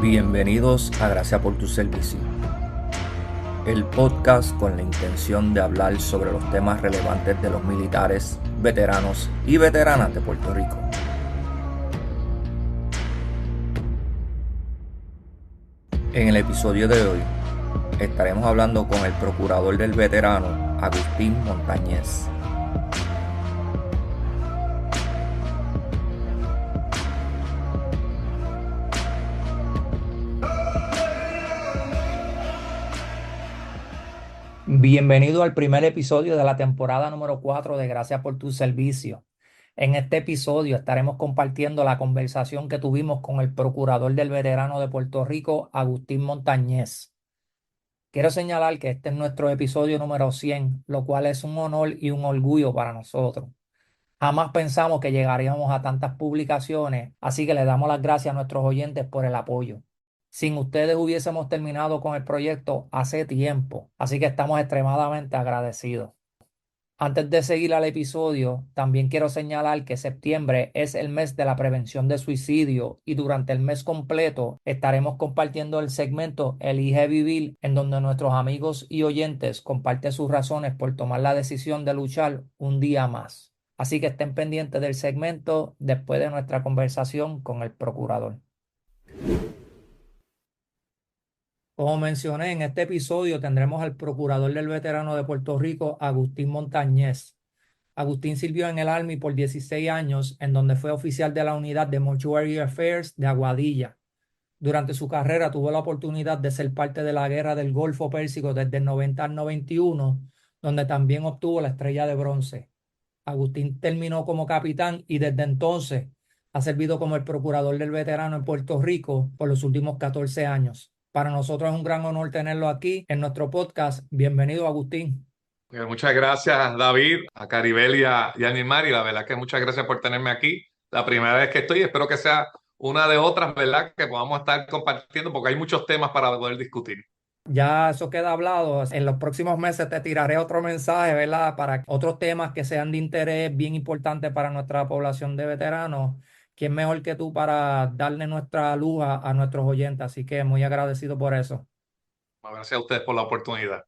Bienvenidos a Gracias por tu servicio, el podcast con la intención de hablar sobre los temas relevantes de los militares, veteranos y veteranas de Puerto Rico. En el episodio de hoy estaremos hablando con el procurador del veterano, Agustín Montañez. Bienvenido al primer episodio de la temporada número 4 de Gracias por tu servicio. En este episodio estaremos compartiendo la conversación que tuvimos con el procurador del veterano de Puerto Rico, Agustín Montañez. Quiero señalar que este es nuestro episodio número 100, lo cual es un honor y un orgullo para nosotros. Jamás pensamos que llegaríamos a tantas publicaciones, así que le damos las gracias a nuestros oyentes por el apoyo. Sin ustedes hubiésemos terminado con el proyecto hace tiempo, así que estamos extremadamente agradecidos. Antes de seguir al episodio, también quiero señalar que septiembre es el mes de la prevención de suicidio y durante el mes completo estaremos compartiendo el segmento Elige Vivir, en donde nuestros amigos y oyentes comparten sus razones por tomar la decisión de luchar un día más. Así que estén pendientes del segmento después de nuestra conversación con el procurador. Como mencioné, en este episodio tendremos al procurador del veterano de Puerto Rico, Agustín Montañez. Agustín sirvió en el Army por 16 años, en donde fue oficial de la unidad de Mortuary Affairs de Aguadilla. Durante su carrera tuvo la oportunidad de ser parte de la Guerra del Golfo Pérsico desde el 90 al 91, donde también obtuvo la estrella de bronce. Agustín terminó como capitán y desde entonces ha servido como el procurador del veterano en Puerto Rico por los últimos 14 años. Para nosotros es un gran honor tenerlo aquí en nuestro podcast. Bienvenido, Agustín. Muchas gracias, David, a Caribel y a Nilmar, y la verdad que muchas gracias por tenerme aquí. La primera vez que estoy, espero que sea una de otras, ¿verdad? Que podamos estar compartiendo, porque hay muchos temas para poder discutir. Ya eso queda hablado. En los próximos meses te tiraré otro mensaje, ¿verdad? Para otros temas que sean de interés bien importante para nuestra población de veteranos. ¿Quién mejor que tú para darle nuestra luz a nuestros oyentes? Así que muy agradecido por eso. Gracias a ustedes por la oportunidad.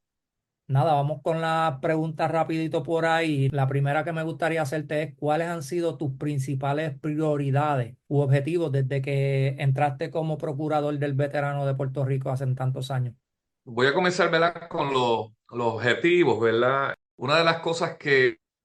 Nada, vamos con las preguntas rapidito por ahí. La primera que me gustaría hacerte es, ¿cuáles han sido tus principales prioridades u objetivos desde que entraste como procurador del veterano de Puerto Rico hace tantos años? Voy a comenzar, ¿verdad? Con los objetivos, ¿verdad? Una de las cosas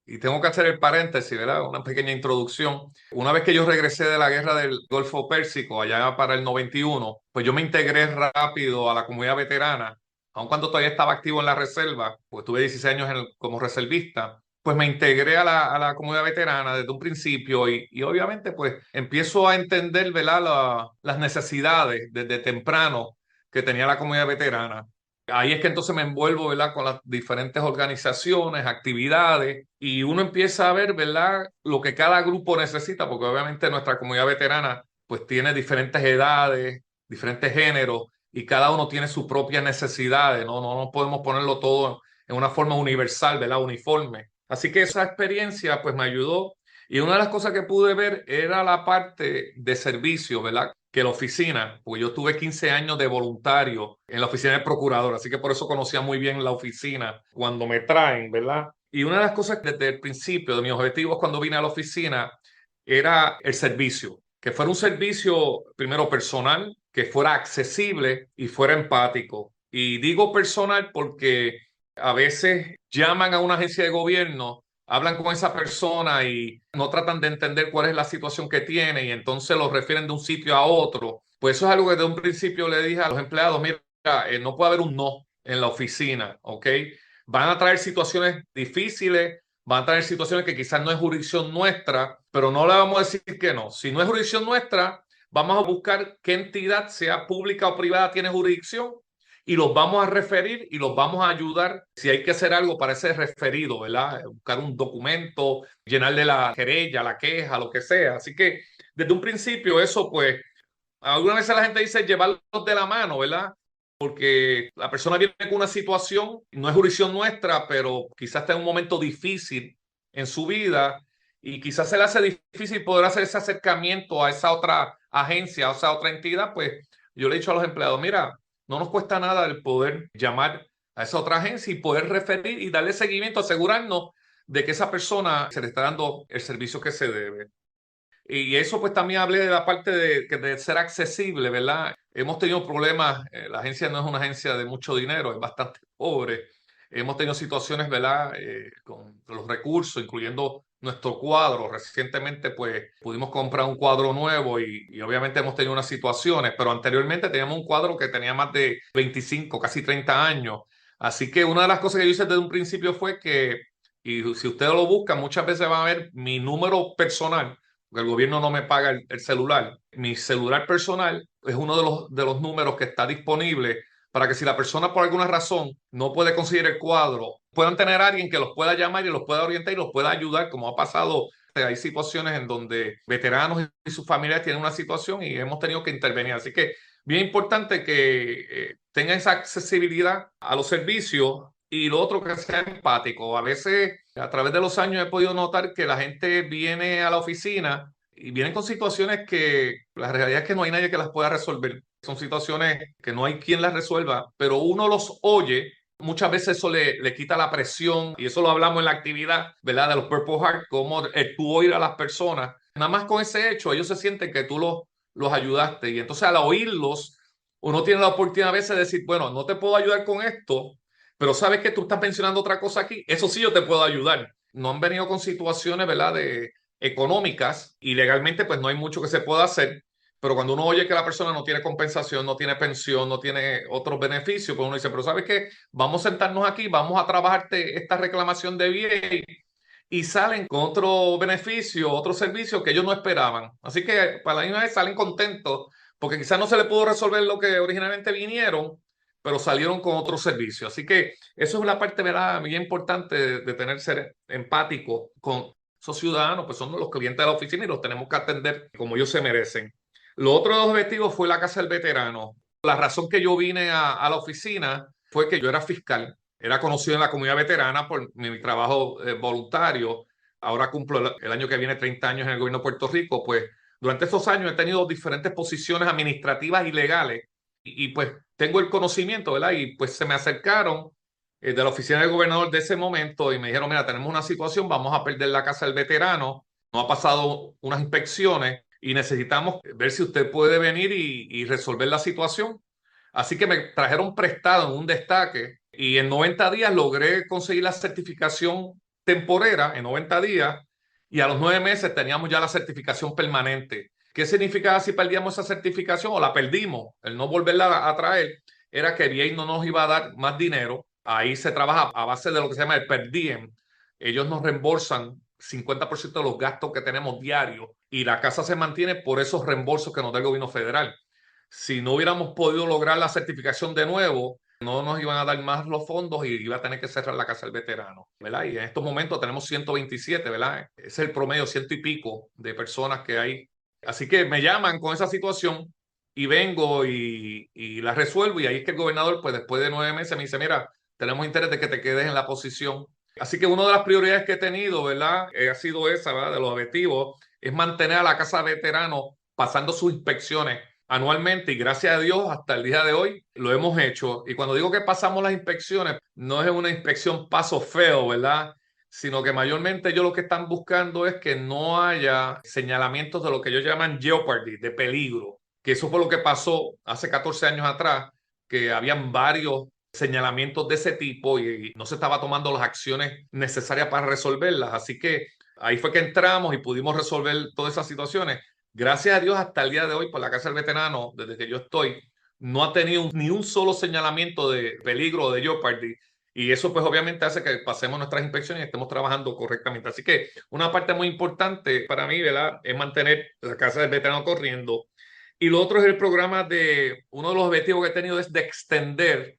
y tengo que hacer el paréntesis, ¿verdad? Una pequeña introducción. Una vez que yo regresé de la guerra del Golfo Pérsico, allá para el 91, pues yo me integré rápido a la comunidad veterana, aun cuando todavía estaba activo en la reserva, pues tuve 16 años como reservista, pues me integré a la comunidad veterana desde un principio y obviamente pues empiezo a entender, ¿verdad? Las necesidades desde temprano que tenía la comunidad veterana. Ahí es que entonces me envuelvo, ¿verdad? Con las diferentes organizaciones, actividades, y uno empieza a ver, ¿verdad? Lo que cada grupo necesita, porque obviamente nuestra comunidad veterana pues tiene diferentes edades, diferentes géneros, y cada uno tiene sus propias necesidades, ¿no? No podemos ponerlo todo en una forma universal, ¿verdad? Uniforme. Así que esa experiencia pues me ayudó, y una de las cosas que pude ver era la parte de servicio, ¿verdad? Que la oficina, porque yo tuve 15 años de voluntario en la oficina del procurador, así que por eso conocía muy bien la oficina cuando me traen, ¿verdad? Y una de las cosas desde el principio de mis objetivos cuando vine a la oficina era el servicio, que fuera un servicio primero personal, que fuera accesible y fuera empático. Y digo personal porque a veces llaman a una agencia de gobierno, hablan con esa persona y no tratan de entender cuál es la situación que tiene y entonces lo refieren de un sitio a otro. Pues eso es algo que desde un principio le dije a los empleados, mira, no puede haber un no en la oficina, ¿ok? Van a traer situaciones difíciles, van a traer situaciones que quizás no es jurisdicción nuestra, pero no le vamos a decir que no. Si no es jurisdicción nuestra, vamos a buscar qué entidad, sea pública o privada, tiene jurisdicción y los vamos a referir y los vamos a ayudar si hay que hacer algo para ese referido, ¿verdad? Buscar un documento, llenarle la querella, la queja, lo que sea. Así que desde un principio eso, pues, algunas veces la gente dice llevarlos de la mano, ¿verdad? Porque la persona viene con una situación, no es jurisdicción nuestra, pero quizás está en un momento difícil en su vida y quizás se le hace difícil poder hacer ese acercamiento a esa otra agencia, a esa otra entidad, pues yo le he dicho a los empleados, mira, no nos cuesta nada el poder llamar a esa otra agencia y poder referir y darle seguimiento, asegurarnos de que esa persona se le está dando el servicio que se debe. Y eso pues también hablé de la parte de ser accesible, ¿verdad? Hemos tenido problemas, la agencia no es una agencia de mucho dinero, es bastante pobre. Hemos tenido situaciones, ¿verdad? Con los recursos, incluyendo nuestro cuadro. Recientemente pues pudimos comprar un cuadro nuevo y obviamente hemos tenido unas situaciones, pero anteriormente teníamos un cuadro que tenía más de 25, casi 30 años. Así que una de las cosas que yo hice desde un principio fue que, y si ustedes lo buscan, muchas veces van a ver mi número personal porque el gobierno no me paga el celular. Mi celular personal es uno de los números que está disponible para que si la persona por alguna razón no puede conseguir el cuadro, puedan tener a alguien que los pueda llamar y los pueda orientar y los pueda ayudar, como ha pasado. Hay situaciones en donde veteranos y sus familias tienen una situación y hemos tenido que intervenir. Así que bien importante que tenga esa accesibilidad a los servicios y lo otro que sea empático. A veces a través de los años he podido notar que la gente viene a la oficina y vienen con situaciones que la realidad es que no hay nadie que las pueda resolver. Son situaciones que no hay quien las resuelva, pero uno los oye. Muchas veces eso le quita la presión y eso lo hablamos en la actividad, ¿verdad? De los Purple Heart, cómo tú oír a las personas. Nada más con ese hecho, ellos se sienten que tú los ayudaste y entonces al oírlos, uno tiene la oportunidad a veces de decir, bueno, no te puedo ayudar con esto, pero sabes que tú estás mencionando otra cosa aquí, eso sí yo te puedo ayudar. No han venido con situaciones, ¿verdad?, de económicas y legalmente pues no hay mucho que se pueda hacer, pero cuando uno oye que la persona no tiene compensación, no tiene pensión, no tiene otros beneficios, pues uno dice, pero ¿sabes qué? Vamos a sentarnos aquí, vamos a trabajarte esta reclamación de bien y salen con otro beneficio, otro servicio que ellos no esperaban. Así que para la misma vez salen contentos porque quizás no se le pudo resolver lo que originalmente vinieron, pero salieron con otro servicio. Así que eso es una parte, ¿verdad?, muy importante de tener ser empático con esos ciudadanos, pues son los clientes de la oficina y los tenemos que atender como ellos se merecen. Lo otro de los objetivos fue la Casa del Veterano. La razón que yo vine a la oficina fue que yo era fiscal, era conocido en la comunidad veterana por mi trabajo voluntario. Ahora cumplo el año que viene 30 años en el gobierno de Puerto Rico. Pues durante estos años he tenido diferentes posiciones administrativas y legales pues tengo el conocimiento, ¿verdad? Y pues se me acercaron de la oficina del gobernador de ese momento y me dijeron, mira, tenemos una situación, vamos a perder la casa del veterano, no ha pasado unas inspecciones y necesitamos ver si usted puede venir y resolver la situación. Así que me trajeron prestado en un destaque y en 90 días logré conseguir la certificación temporera, en 90 días, y a los 9 meses teníamos ya la certificación permanente. ¿Qué significaba si perdíamos esa certificación o la perdimos? El no volverla a traer era que VA no nos iba a dar más dinero. Ahí se trabaja a base de lo que se llama el per diem. Ellos nos reembolsan 50% de los gastos que tenemos diarios y la casa se mantiene por esos reembolsos que nos da el gobierno federal. Si no hubiéramos podido lograr la certificación de nuevo, no nos iban a dar más los fondos y iba a tener que cerrar la casa del veterano, ¿verdad? Y en estos momentos tenemos 127, ¿verdad? Ese es el promedio, ciento y pico de personas que hay. Así que me llaman con esa situación y vengo y la resuelvo y ahí es que el gobernador, pues después de 9 meses me dice, mira, tenemos interés de que te quedes en la posición. Así que una de las prioridades que he tenido, ¿verdad? Ha sido esa, ¿verdad? De los objetivos, es mantener a la casa de veteranos pasando sus inspecciones anualmente y gracias a Dios hasta el día de hoy lo hemos hecho. Y cuando digo que pasamos las inspecciones, no es una inspección paso feo, ¿verdad? Sino que mayormente ellos lo que están buscando es que no haya señalamientos de lo que ellos llaman jeopardy, de peligro, que eso fue lo que pasó hace 14 años atrás, que habían varios señalamientos de ese tipo y no se estaba tomando las acciones necesarias para resolverlas. Así que ahí fue que entramos y pudimos resolver todas esas situaciones. Gracias a Dios, hasta el día de hoy, por la Casa del Veterano, desde que yo estoy, no ha tenido ni un solo señalamiento de peligro o de jeopardy. Y eso, pues, obviamente hace que pasemos nuestras inspecciones y estemos trabajando correctamente. Así que una parte muy importante para mí, ¿verdad?, es mantener la Casa del Veterano corriendo. Y lo otro es el programa de, uno de los objetivos que he tenido es de extender,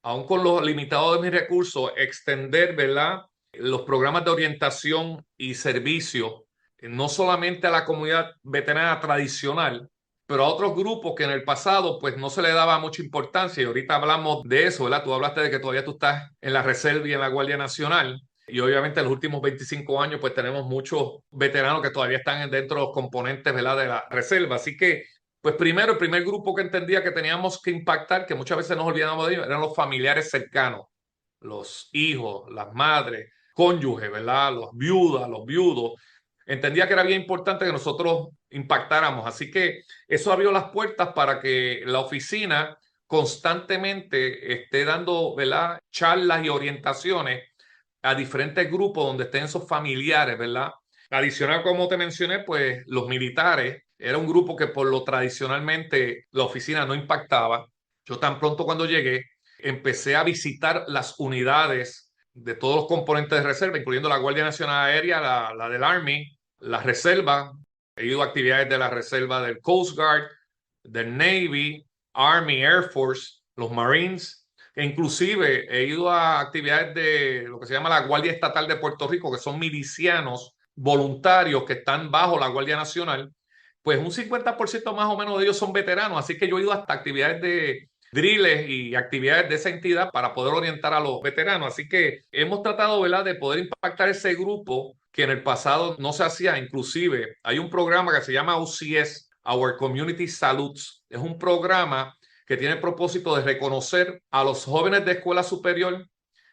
aún con los limitados de mis recursos, extender, ¿verdad?, los programas de orientación y servicio no solamente a la comunidad veterana tradicional, pero a otros grupos que en el pasado pues no se le daba mucha importancia y ahorita hablamos de eso, ¿verdad? Tú hablaste de que todavía tú estás en la Reserva y en la Guardia Nacional y obviamente en los últimos 25 años pues tenemos muchos veteranos que todavía están dentro de los componentes, ¿verdad?, de la Reserva, así que Pues primero, el primer grupo que entendía que teníamos que impactar, que muchas veces nos olvidamos de ellos, eran los familiares cercanos, los hijos, las madres, cónyuges, ¿verdad? Los viudas, los viudos. Entendía que era bien importante que nosotros impactáramos. Así que eso abrió las puertas para que la oficina constantemente esté dando, ¿verdad?, charlas y orientaciones a diferentes grupos donde estén esos familiares, ¿verdad? Adicional, como te mencioné, pues los militares era un grupo que por lo tradicionalmente la oficina no impactaba. Yo tan pronto cuando llegué, empecé a visitar las unidades de todos los componentes de reserva, incluyendo la Guardia Nacional Aérea, la del Army, la reserva. He ido a actividades de la reserva del Coast Guard, del Navy, Army, Air Force, los Marines, e inclusive he ido a actividades de lo que se llama la Guardia Estatal de Puerto Rico, que son milicianos voluntarios que están bajo la Guardia Nacional. Pues un 50% más o menos de ellos son veteranos, así que yo he ido hasta actividades de drills y actividades de esa entidad para poder orientar a los veteranos. Así que hemos tratado, ¿verdad?, de poder impactar ese grupo que en el pasado no se hacía. Inclusive hay un programa que se llama OCS, Our Community Salutes. Es un programa que tiene el propósito de reconocer a los jóvenes de escuela superior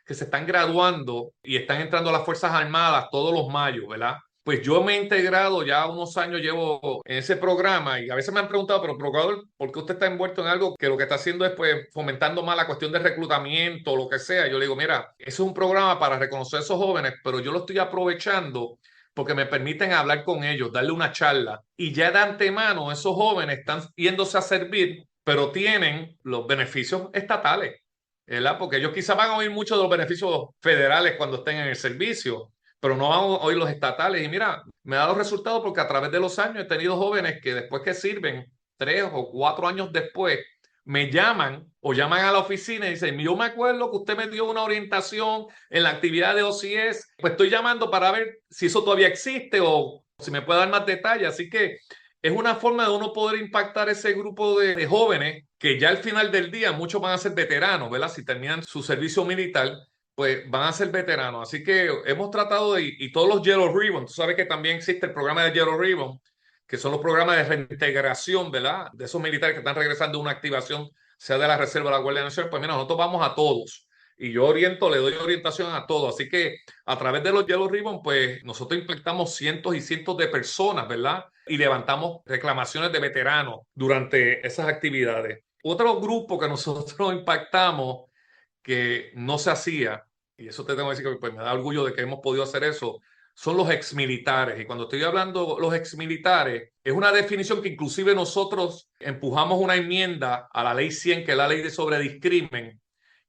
que se están graduando y están entrando a las Fuerzas Armadas todos los mayos, ¿verdad? Pues yo me he integrado, ya unos años llevo en ese programa y a veces me han preguntado, pero procurador, ¿por qué usted está envuelto en algo que lo que está haciendo es pues fomentando más la cuestión de reclutamiento o lo que sea? Yo le digo, mira, eso es un programa para reconocer a esos jóvenes, pero yo lo estoy aprovechando porque me permiten hablar con ellos, darle una charla y ya de antemano esos jóvenes están yéndose a servir, pero tienen los beneficios estatales, ¿verdad? Porque ellos quizás van a oír mucho de los beneficios federales cuando estén en el servicio, pero no van a oír los estatales. Y mira, me ha dado resultados porque a través de los años he tenido jóvenes que después que sirven, 3 o 4 años después, me llaman o llaman a la oficina y dicen, yo me acuerdo que usted me dio una orientación en la actividad de OCS, pues estoy llamando para ver si eso todavía existe o si me puede dar más detalles. Así que es una forma de uno poder impactar ese grupo de jóvenes que ya al final del día muchos van a ser veteranos, ¿verdad? Si terminan su servicio militar, pues van a ser veteranos. Así que hemos tratado de, y todos los Yellow Ribbon, tú sabes que también existe el programa de Yellow Ribbon, que son los programas de reintegración, ¿verdad? De esos militares que están regresando de una activación, sea de la Reserva o la Guardia Nacional, pues mira, nosotros vamos a todos. Y yo oriento, le doy orientación a todos. Así que a través de los Yellow Ribbon, pues nosotros impactamos cientos y cientos de personas, ¿verdad? Y levantamos reclamaciones de veteranos durante esas actividades. Otro grupo que nosotros impactamos que no se hacía, y eso te tengo que decir que pues, me da orgullo de que hemos podido hacer eso, son los exmilitares. Y cuando estoy hablando de los exmilitares, es una definición que inclusive nosotros empujamos una enmienda a la ley 100, que es la ley de sobrediscrimen,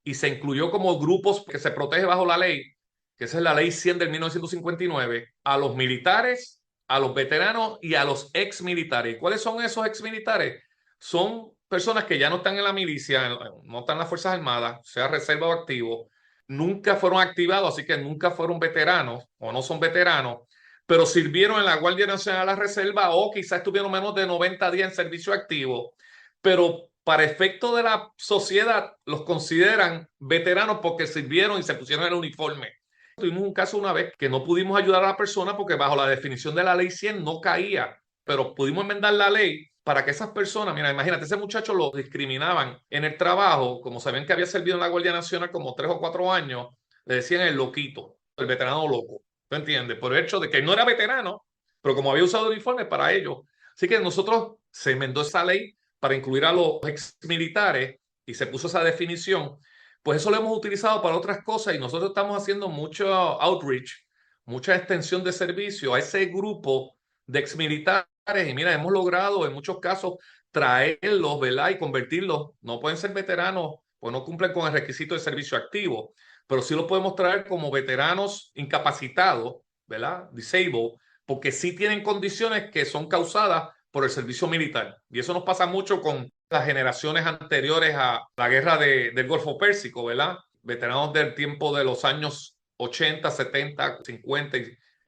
y se incluyó como grupos que se protege bajo la ley, que esa es la ley 100 del 1959, a los militares, a los veteranos y a los exmilitares. ¿Y cuáles son esos exmilitares? Son personas que ya no están en la milicia, no están en las Fuerzas Armadas, sea reserva o activo, nunca fueron activados, así que nunca fueron veteranos o no son veteranos, pero sirvieron en la Guardia Nacional, la Reserva o quizás estuvieron menos de 90 días en servicio activo, pero para efecto de la sociedad los consideran veteranos porque sirvieron y se pusieron el uniforme. Tuvimos un caso una vez que no pudimos ayudar a la persona porque bajo la definición de la ley 100 no caía, pero pudimos enmendar la ley para que esas personas, mira, imagínate, ese muchacho lo discriminaban en el trabajo, como sabían que había servido en la Guardia Nacional como 3 o 4 años, le decían el loquito, el veterano loco, ¿tú entiendes? Por el hecho de que no era veterano, pero como había usado uniforme para ellos. Así que nosotros se enmendó esa ley para incluir a los exmilitares y se puso esa definición, pues eso lo hemos utilizado para otras cosas y nosotros estamos haciendo mucho outreach, mucha extensión de servicio a ese grupo de exmilitares y mira, hemos logrado en muchos casos traerlos, ¿verdad? Y convertirlos. No pueden ser veteranos, pues no cumplen con el requisito de servicio activo, pero sí los podemos traer como veteranos incapacitados, ¿verdad? Disabled, porque sí tienen condiciones que son causadas por el servicio militar. Y eso nos pasa mucho con las generaciones anteriores a la guerra del Golfo Pérsico, ¿verdad? Veteranos del tiempo de los años 80, 70, 50,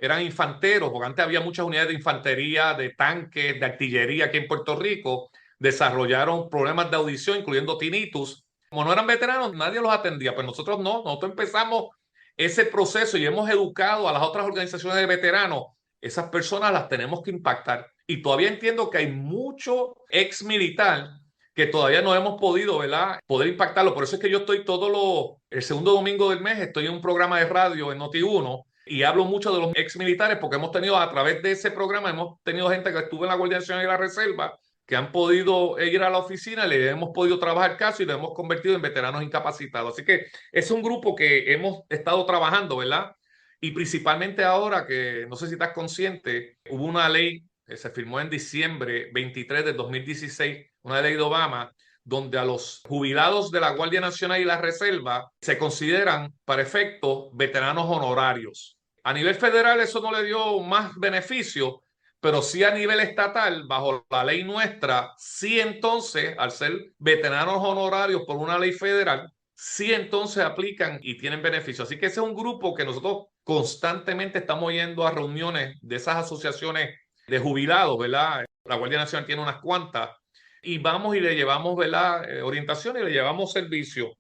eran infanteros, porque antes había muchas unidades de infantería, de tanques, de artillería aquí en Puerto Rico, desarrollaron problemas de audición, incluyendo tinnitus. Como no eran veteranos, nadie los atendía, pues nosotros no, nosotros empezamos ese proceso y hemos educado a las otras organizaciones de veteranos. Esas personas las tenemos que impactar. Y todavía entiendo que hay mucho ex militar que todavía no hemos podido, ¿verdad? Poder impactarlo. Por eso es que yo estoy el segundo domingo del mes, estoy en un programa de radio en Noti1 y hablo mucho de los ex militares porque hemos tenido a través de ese programa, hemos tenido gente que estuvo en la Guardia Nacional y la Reserva que han podido ir a la oficina, le hemos podido trabajar caso y lo hemos convertido en veteranos incapacitados. Así que es un grupo que hemos estado trabajando, ¿verdad? Y principalmente ahora que, no sé si estás consciente, hubo una ley que se firmó en diciembre 23 de 2016, una ley de Obama, donde a los jubilados de la Guardia Nacional y la Reserva se consideran para efectos veteranos honorarios. A nivel federal eso no le dio más beneficio, pero sí a nivel estatal, bajo la ley nuestra, sí entonces, al ser veteranos honorarios por una ley federal, sí entonces aplican y tienen beneficio. Así que ese es un grupo que nosotros constantemente estamos yendo a reuniones de esas asociaciones de jubilados, ¿verdad? La Guardia Nacional tiene unas cuantas y vamos y le llevamos, ¿verdad? Orientación y le llevamos servicio.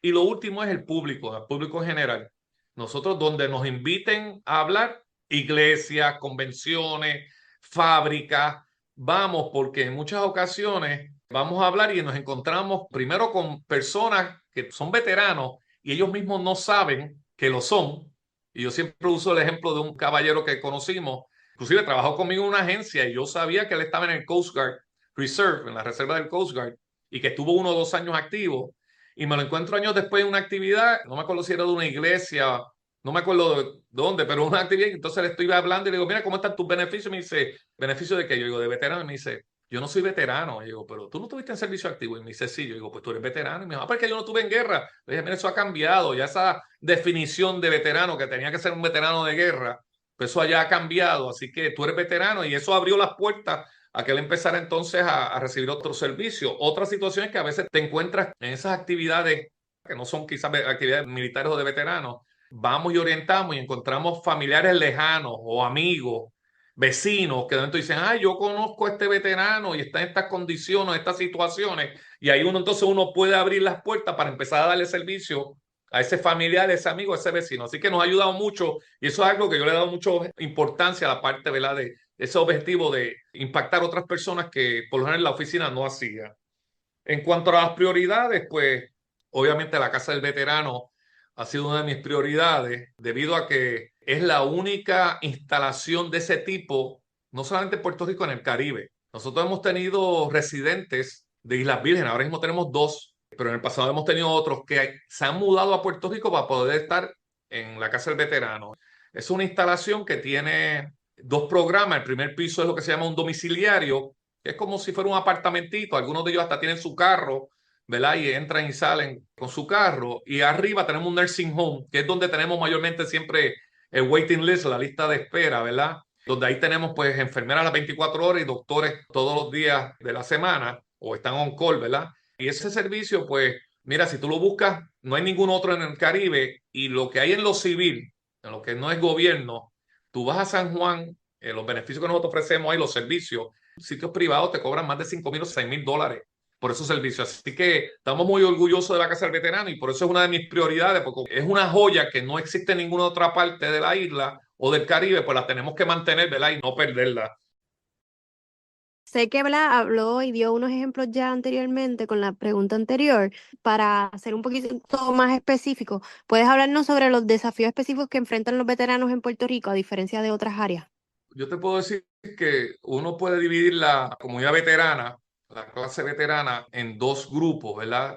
Y lo último es el público en general. Nosotros donde nos inviten a hablar, iglesias, convenciones, fábricas, vamos porque en muchas ocasiones vamos a hablar y nos encontramos primero con personas que son veteranos y ellos mismos no saben que lo son. Y yo siempre uso el ejemplo de un caballero que conocimos, inclusive trabajó conmigo en una agencia y yo sabía que él estaba en el Coast Guard Reserve, en la reserva del Coast Guard, y que estuvo 1 o 2 años activo y me lo encuentro años después en una actividad, no me acuerdo si era de una iglesia, no me acuerdo de dónde, pero una actividad, entonces le estoy hablando y le digo, mira, ¿cómo están tus beneficios? Y me dice, ¿beneficio de qué? Yo digo, de veterano, y me dice, yo no soy veterano. Y digo, pero tú no tuviste en servicio activo. Y me dice, sí. Yo digo, pues tú eres veterano. Y me dijo, ah, porque yo no tuve en guerra. Le dije, mira, eso ha cambiado. Ya esa definición de veterano, que tenía que ser un veterano de guerra, pues eso ya ha cambiado. Así que tú eres veterano y eso abrió las puertas a que él empezara entonces a recibir otro servicio. Otras situaciones que a veces te encuentras en esas actividades que no son quizás actividades militares o de veteranos, vamos y orientamos y encontramos familiares lejanos o amigos, vecinos, que de momento dicen, ah, yo conozco a este veterano y está en estas condiciones, estas situaciones, y ahí uno puede abrir las puertas para empezar a darle servicio a ese familiar, a ese amigo, a ese vecino. Así que nos ha ayudado mucho y eso es algo que yo le he dado mucha importancia a la parte, ¿verdad?, de ese objetivo de impactar a otras personas que por lo general la oficina no hacía. En cuanto a las prioridades, pues obviamente la Casa del Veterano ha sido una de mis prioridades debido a que es la única instalación de ese tipo, no solamente en Puerto Rico, en el Caribe. Nosotros hemos tenido residentes de Islas Vírgenes, ahora mismo tenemos dos, pero en el pasado hemos tenido otros que se han mudado a Puerto Rico para poder estar en la Casa del Veterano. Es una instalación que tiene dos programas. El primer piso es lo que se llama un domiciliario, es como si fuera un apartamentito. Algunos de ellos hasta tienen su carro, ¿verdad? Y entran y salen con su carro. Y arriba tenemos un nursing home, que es donde tenemos mayormente siempre el waiting list, la lista de espera, ¿verdad? Donde ahí tenemos pues enfermeras a las 24 horas y doctores todos los días de la semana o están on call, ¿verdad? Y ese servicio, pues, mira, si tú lo buscas, no hay ningún otro en el Caribe y lo que hay en lo civil, en lo que no es gobierno, tú vas a San Juan, los beneficios que nosotros ofrecemos ahí, los servicios, sitios privados te cobran más de 5,000 o 6,000 dólares por esos servicios. Así que estamos muy orgullosos de la Casa del Veterano y por eso es una de mis prioridades, porque es una joya que no existe en ninguna otra parte de la isla o del Caribe, pues la tenemos que mantener, ¿verdad? Y no perderla. Sé que Bla habló y dio unos ejemplos ya anteriormente con la pregunta anterior. Para ser un poquito más específico, ¿puedes hablarnos sobre los desafíos específicos que enfrentan los veteranos en Puerto Rico a diferencia de otras áreas? Yo te puedo decir que uno puede dividir la comunidad veterana, la clase veterana, en dos grupos, ¿verdad?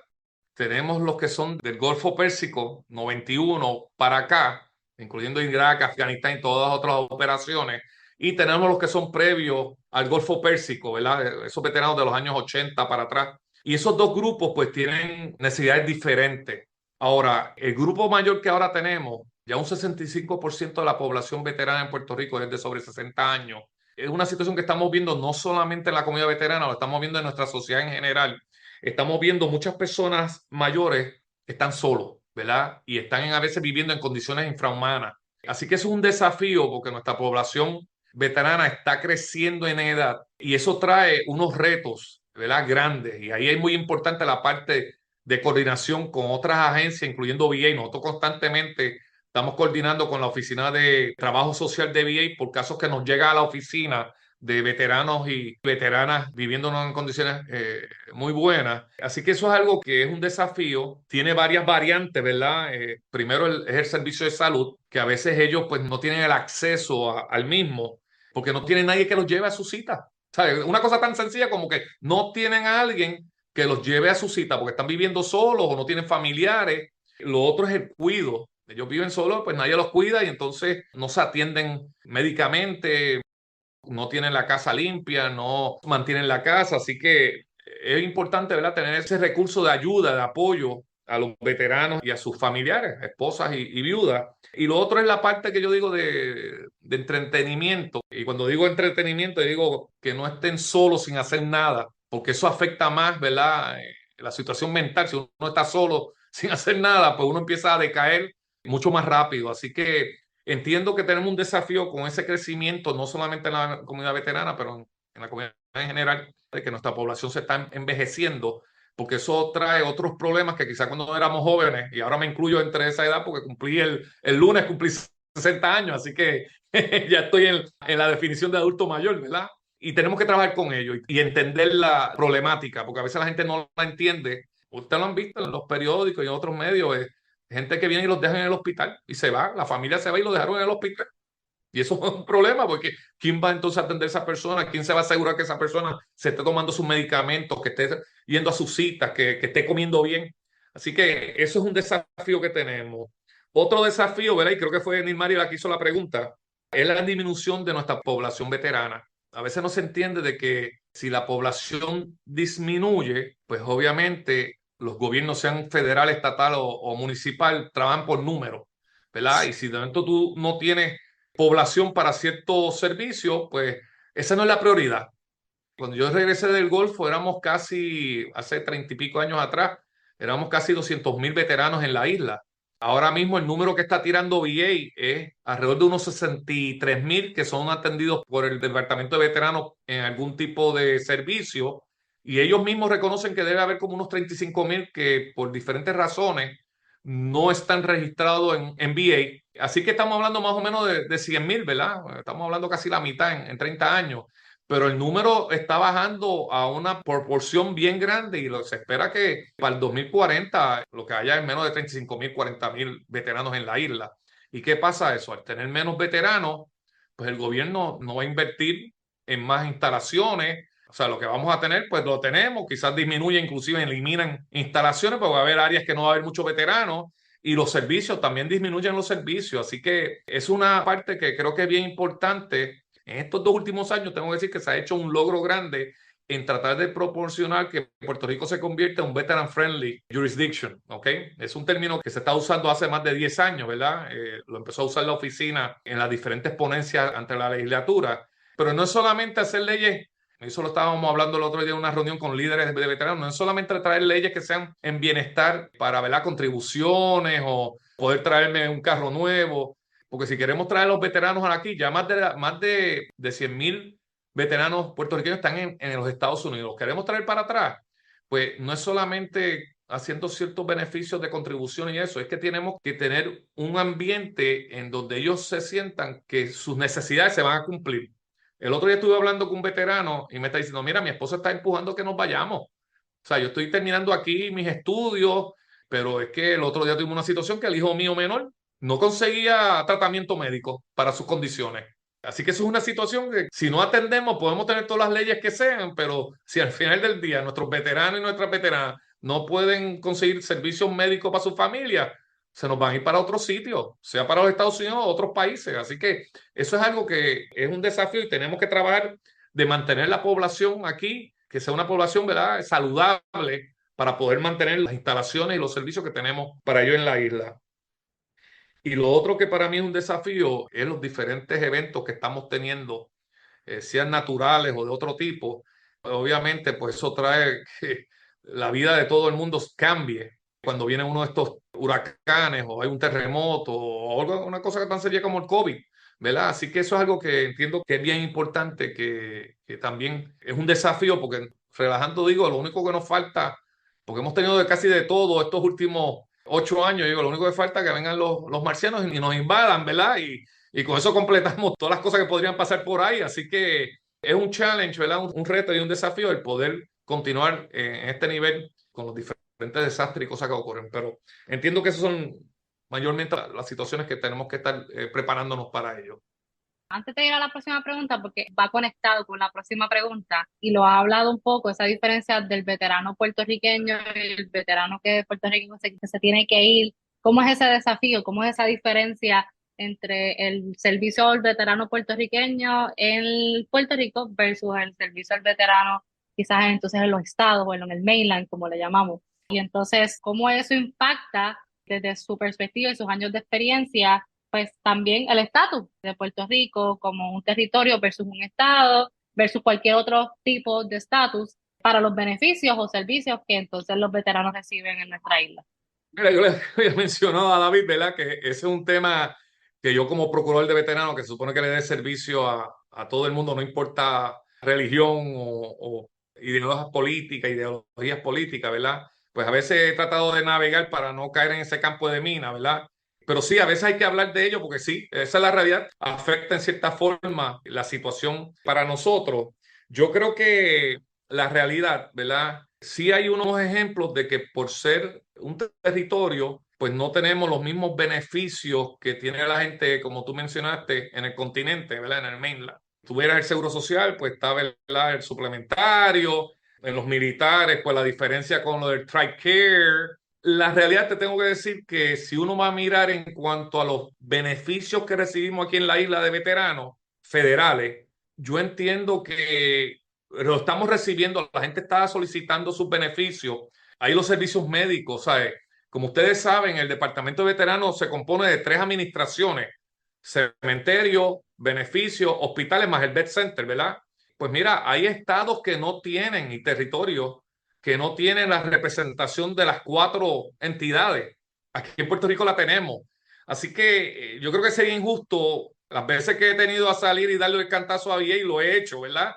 Tenemos los que son del Golfo Pérsico, 91 para acá, incluyendo Irak, Afganistán y todas las otras operaciones. Y tenemos los que son previos al Golfo Pérsico, ¿verdad? Esos veteranos de los años 80 para atrás. Y esos dos grupos pues tienen necesidades diferentes. Ahora, el grupo mayor que ahora tenemos, ya un 65% de la población veterana en Puerto Rico es de sobre 60 años. Es una situación que estamos viendo no solamente en la comunidad veterana, lo estamos viendo en nuestra sociedad en general. Estamos viendo muchas personas mayores que están solos, ¿verdad? Y están a veces viviendo en condiciones infrahumanas. Así que eso es un desafío porque nuestra población veterana está creciendo en edad y eso trae unos retos, ¿verdad? Grandes. Y ahí es muy importante la parte de coordinación con otras agencias, incluyendo VA. Nosotros constantemente estamos coordinando con la Oficina de Trabajo Social de VA por casos que nos llega a la oficina de veteranos y veteranas viviendo en condiciones muy buenas. Así que eso es algo que es un desafío. Tiene varias variantes, ¿verdad? Primero es el servicio de salud, que a veces ellos pues no tienen el acceso al mismo, porque no tienen nadie que los lleve a su cita. ¿Sabes? Una cosa tan sencilla como que no tienen a alguien que los lleve a su cita porque están viviendo solos o no tienen familiares. Lo otro es el cuido. Ellos viven solos, pues nadie los cuida y entonces no se atienden médicamente, no tienen la casa limpia, no mantienen la casa. Así que es importante, ¿verdad?, tener ese recurso de ayuda, de apoyo a los veteranos y a sus familiares, esposas y viudas. Y lo otro es la parte que yo digo de entretenimiento. Y cuando digo entretenimiento, digo que no estén solos sin hacer nada, porque eso afecta más, ¿verdad? La situación mental. Si uno está solo sin hacer nada, pues uno empieza a decaer mucho más rápido. Así que entiendo que tenemos un desafío con ese crecimiento, no solamente en la comunidad veterana, pero en la comunidad en general, de que nuestra población se está envejeciendo, porque eso trae otros problemas que quizás cuando éramos jóvenes, y ahora me incluyo entre esa edad porque cumplí el lunes, cumplí 60 años, así que ya estoy en la definición de adulto mayor, ¿verdad? Y tenemos que trabajar con ello y entender la problemática, porque a veces la gente no la entiende. Ustedes lo han visto en los periódicos y en otros medios, gente que viene y los deja en el hospital y se va, la familia se va y lo dejaron en el hospital. Y eso es un problema porque ¿quién va entonces a atender a esa persona? ¿Quién se va a asegurar que esa persona se esté tomando sus medicamentos, que esté yendo a sus citas, que esté comiendo bien? Así que eso es un desafío que tenemos. Otro desafío, ¿verdad? Y creo que fue Nilmari la que hizo la pregunta, es la disminución de nuestra población veterana. A veces no se entiende de que si la población disminuye, pues obviamente los gobiernos, sean federal, estatal o municipal, trabajan por números, ¿verdad? Y si de momento tú no tienes población para ciertos servicios, pues esa no es la prioridad. Cuando yo regresé del Golfo, éramos casi, hace 30 y pico años atrás, éramos casi 200.000 veteranos en la isla. Ahora mismo el número que está tirando VA es alrededor de unos 63.000 que son atendidos por el Departamento de Veteranos en algún tipo de servicio, y ellos mismos reconocen que debe haber como unos 35.000 que por diferentes razones no están registrados en VA. Así que estamos hablando más o menos de 100.000, ¿verdad? Estamos hablando casi la mitad en 30 años, pero el número está bajando a una proporción bien grande y se espera que para el 2040 lo que haya es menos de 35.000, 40.000 veteranos en la isla. ¿Y qué pasa eso? Al tener menos veteranos, pues el gobierno no va a invertir en más instalaciones. O sea, lo que vamos a tener, pues lo tenemos, quizás disminuye, inclusive eliminan instalaciones, pues va a haber áreas que no va a haber muchos veteranos y los servicios también disminuyen los servicios. Así que es una parte que creo que es bien importante. En estos 2 últimos años tengo que decir que se ha hecho un logro grande en tratar de proporcionar que Puerto Rico se convierta en un veteran friendly jurisdiction, ¿ok? Es un término que se está usando hace más de 10 años, ¿verdad? Lo empezó a usar la oficina en las diferentes ponencias ante la legislatura, pero no es solamente hacer leyes. Eso lo estábamos hablando el otro día en una reunión con líderes de veteranos. No es solamente traer leyes que sean en bienestar para, ¿verdad?, contribuciones o poder traerme un carro nuevo. Porque si queremos traer a los veteranos aquí, ya más de 100.000 veteranos puertorriqueños están en los Estados Unidos. ¿Los queremos traer para atrás? Pues no es solamente haciendo ciertos beneficios de contribución y eso, es que tenemos que tener un ambiente en donde ellos se sientan que sus necesidades se van a cumplir. El otro día estuve hablando con un veterano y me está diciendo, mira, mi esposa está empujando que nos vayamos. O sea, yo estoy terminando aquí mis estudios, pero es que el otro día tuvimos una situación que el hijo mío menor no conseguía tratamiento médico para sus condiciones. Así que eso es una situación que si no atendemos podemos tener todas las leyes que sean, pero si al final del día nuestros veteranos y nuestras veteranas no pueden conseguir servicios médicos para su familia, se nos van a ir para otros sitios, sea para los Estados Unidos o otros países. Así que eso es algo que es un desafío y tenemos que trabajar de mantener la población aquí, que sea una población, ¿verdad?, saludable para poder mantener las instalaciones y los servicios que tenemos para ello en la isla. Y lo otro que para mí es un desafío es los diferentes eventos que estamos teniendo, sean naturales o de otro tipo. Obviamente, pues eso trae que la vida de todo el mundo cambie cuando viene uno de estos huracanes o hay un terremoto o una cosa tan seria como el COVID, ¿verdad? Así que eso es algo que entiendo que es bien importante, que también es un desafío, porque relajando digo, lo único que nos falta, porque hemos tenido casi de todo estos últimos 8 años, digo, lo único que falta es que vengan los marcianos y nos invadan, ¿verdad? Y con eso completamos todas las cosas que podrían pasar por ahí. Así que es un challenge, ¿verdad? Un reto y un desafío el poder continuar en este nivel con los diferentes desastres y cosas que ocurren. Pero entiendo que esas son mayormente las situaciones que tenemos que estar preparándonos para ello. Antes de ir a la próxima pregunta, porque va conectado con la próxima pregunta y lo ha hablado un poco, esa diferencia del veterano puertorriqueño y el veterano que puertorriqueño que se tiene que ir. ¿Cómo es ese desafío? ¿Cómo es esa diferencia entre el servicio al veterano puertorriqueño en Puerto Rico versus el servicio al veterano quizás entonces en los estados o en el mainland, como le llamamos? Y entonces, ¿cómo eso impacta desde su perspectiva y sus años de experiencia? Pues también el estatus de Puerto Rico como un territorio versus un estado, versus cualquier otro tipo de estatus para los beneficios o servicios que entonces los veteranos reciben en nuestra isla. Mira, yo le había mencionado a David, ¿verdad? Que ese es un tema que yo como procurador de veteranos, que se supone que le dé servicio a todo el mundo, no importa religión o ideologías políticas, ¿verdad? Pues a veces he tratado de navegar para no caer en ese campo de mina, ¿verdad? Pero sí, a veces hay que hablar de ello porque sí, esa es la realidad, afecta en cierta forma la situación para nosotros. Yo creo que la realidad, ¿verdad? Sí hay unos ejemplos de que por ser un territorio, pues no tenemos los mismos beneficios que tiene la gente, como tú mencionaste, en el continente, ¿verdad? En el mainland. Tuvieras el seguro social, pues está, ¿verdad? El suplementario, en los militares, pues la diferencia con lo del TRICARE. La realidad te tengo que decir que si uno va a mirar en cuanto a los beneficios que recibimos aquí en la isla de veteranos federales, yo entiendo que lo estamos recibiendo, la gente está solicitando sus beneficios. Hay los servicios médicos, ¿sabes? Como ustedes saben, el Departamento de Veteranos se compone de 3 administraciones: cementerio, beneficios, hospitales más el Vet Center, ¿verdad? Pues mira, hay estados que no tienen y territorios que no tienen la representación de las 4 entidades. Aquí en Puerto Rico la tenemos. Así que yo creo que sería injusto las veces que he tenido a salir y darle el cantazo a VA y lo he hecho, ¿verdad?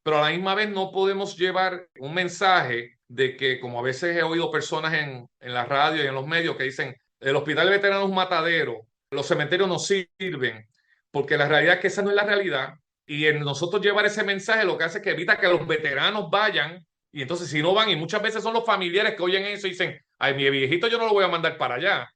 Pero a la misma vez no podemos llevar un mensaje de que, como a veces he oído personas en la radio y en los medios que dicen, el hospital de veteranos es un matadero, los cementerios no sirven, porque la realidad es que esa no es la realidad. Y en nosotros llevar ese mensaje lo que hace es que evita que los veteranos vayan, y entonces si no van, y muchas veces son los familiares que oyen eso y dicen, ay, mi viejito yo no lo voy a mandar para allá.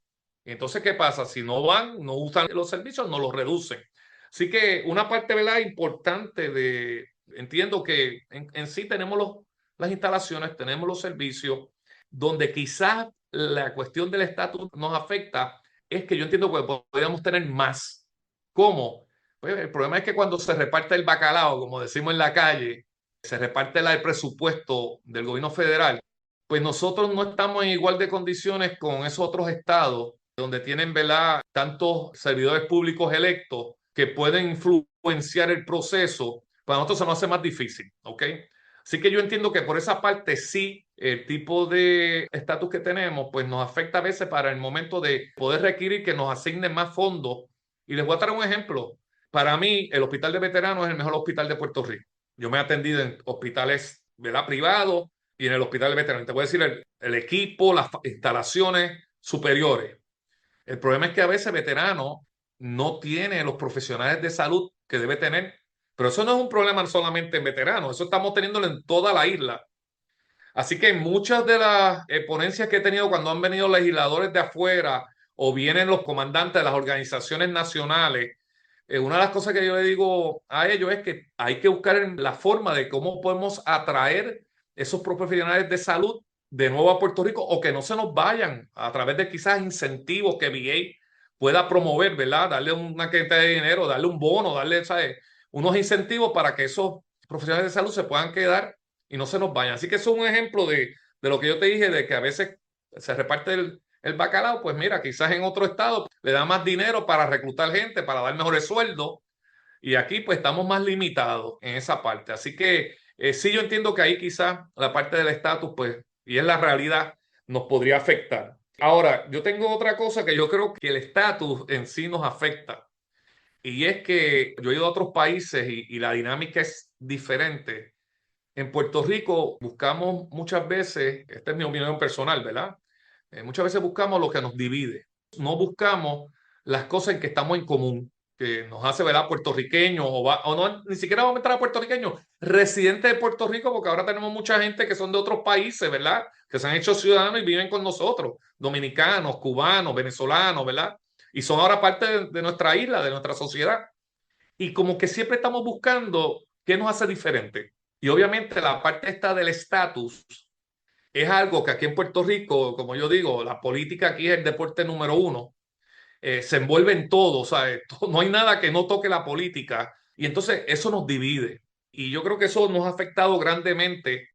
Y entonces, ¿qué pasa? Si no van, no usan los servicios, no los reducen. Así que una parte, ¿verdad?, importante de, entiendo que en sí tenemos las instalaciones, tenemos los servicios, donde quizás la cuestión del estatus nos afecta, es que yo entiendo que podríamos tener más. ¿Cómo? Pues el problema es que cuando se reparte el bacalao, como decimos en la calle, se reparte el presupuesto del gobierno federal, pues nosotros no estamos en igual de condiciones con esos otros estados donde tienen, ¿verdad?, tantos servidores públicos electos que pueden influenciar el proceso. Para nosotros se nos hace más difícil, ¿ok? Así que yo entiendo que por esa parte sí, el tipo de estatus que tenemos, pues nos afecta a veces para el momento de poder requerir que nos asignen más fondos. Y les voy a dar un ejemplo. Para mí, el Hospital de Veteranos es el mejor hospital de Puerto Rico. Yo me he atendido en hospitales, ¿verdad?, privados y en el Hospital de Veteranos. Te voy a decir el equipo, las instalaciones superiores. El problema es que a veces veterano no tiene los profesionales de salud que debe tener, pero eso no es un problema solamente en veteranos, eso estamos teniéndolo en toda la isla. Así que en muchas de las ponencias que he tenido cuando han venido legisladores de afuera o vienen los comandantes de las organizaciones nacionales, una de las cosas que yo le digo a ellos es que hay que buscar la forma de cómo podemos atraer esos profesionales de salud de nuevo a Puerto Rico o que no se nos vayan a través de quizás incentivos que VA pueda promover, ¿verdad? Darle una cantidad de dinero, darle un bono, darle, ¿sabes?, unos incentivos para que esos profesionales de salud se puedan quedar y no se nos vayan. Así que eso es un ejemplo de lo que yo te dije, de que a veces se reparte el bacalao. Pues mira, quizás en otro estado le da más dinero para reclutar gente, para dar mejores sueldos, y aquí pues estamos más limitados en esa parte. Así que sí, yo entiendo que ahí quizás la parte del estatus, pues, y es la realidad, nos podría afectar. Ahora, yo tengo otra cosa que yo creo que el estatus en sí nos afecta, y es que yo he ido a otros países y la dinámica es diferente. En Puerto Rico buscamos muchas veces, esta es mi opinión personal, ¿verdad? Muchas veces buscamos lo que nos divide. No buscamos las cosas en que estamos en común, que nos hace, ¿verdad?, puertorriqueños, o no, ni siquiera vamos a entrar a puertorriqueños, residentes de Puerto Rico, porque ahora tenemos mucha gente que son de otros países, ¿verdad?, que se han hecho ciudadanos y viven con nosotros, dominicanos, cubanos, venezolanos, ¿verdad? Y son ahora parte de nuestra isla, de nuestra sociedad. Y como que siempre estamos buscando qué nos hace diferente. Y obviamente la parte esta del estatus es algo que aquí en Puerto Rico, como yo digo, la política aquí es el deporte número uno. Se envuelve en todo, ¿sabes? No hay nada que no toque la política. Y entonces eso nos divide. Y yo creo que eso nos ha afectado grandemente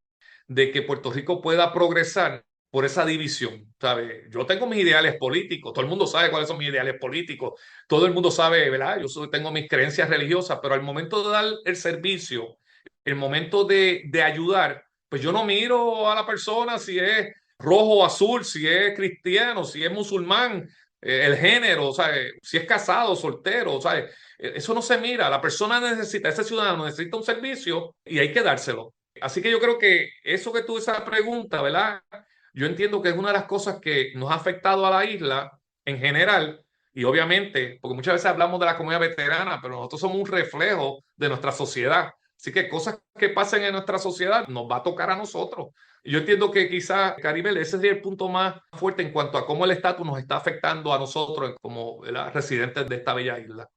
de que Puerto Rico pueda progresar por esa división, ¿sabes? Yo tengo mis ideales políticos, todo el mundo sabe cuáles son mis ideales políticos, todo el mundo sabe, ¿verdad? Tengo mis creencias religiosas, pero al momento de dar el servicio, el momento de ayudar, pues yo no miro a la persona si es rojo o azul, si es cristiano, si es musulmán, el género, ¿sabes? Si es casado, soltero, ¿sabes? Eso no se mira, la persona necesita, ese ciudadano necesita un servicio y hay que dárselo. Así que yo creo que eso que tú, esa pregunta, ¿verdad? Yo entiendo que es una de las cosas que nos ha afectado a la isla en general y obviamente, porque muchas veces hablamos de la comunidad veterana, pero nosotros somos un reflejo de nuestra sociedad. Así que cosas que pasen en nuestra sociedad nos va a tocar a nosotros. Y yo entiendo que quizás, Caribel, ese sería el punto más fuerte en cuanto a cómo el estatus nos está afectando a nosotros como, ¿verdad?, residentes de esta bella isla.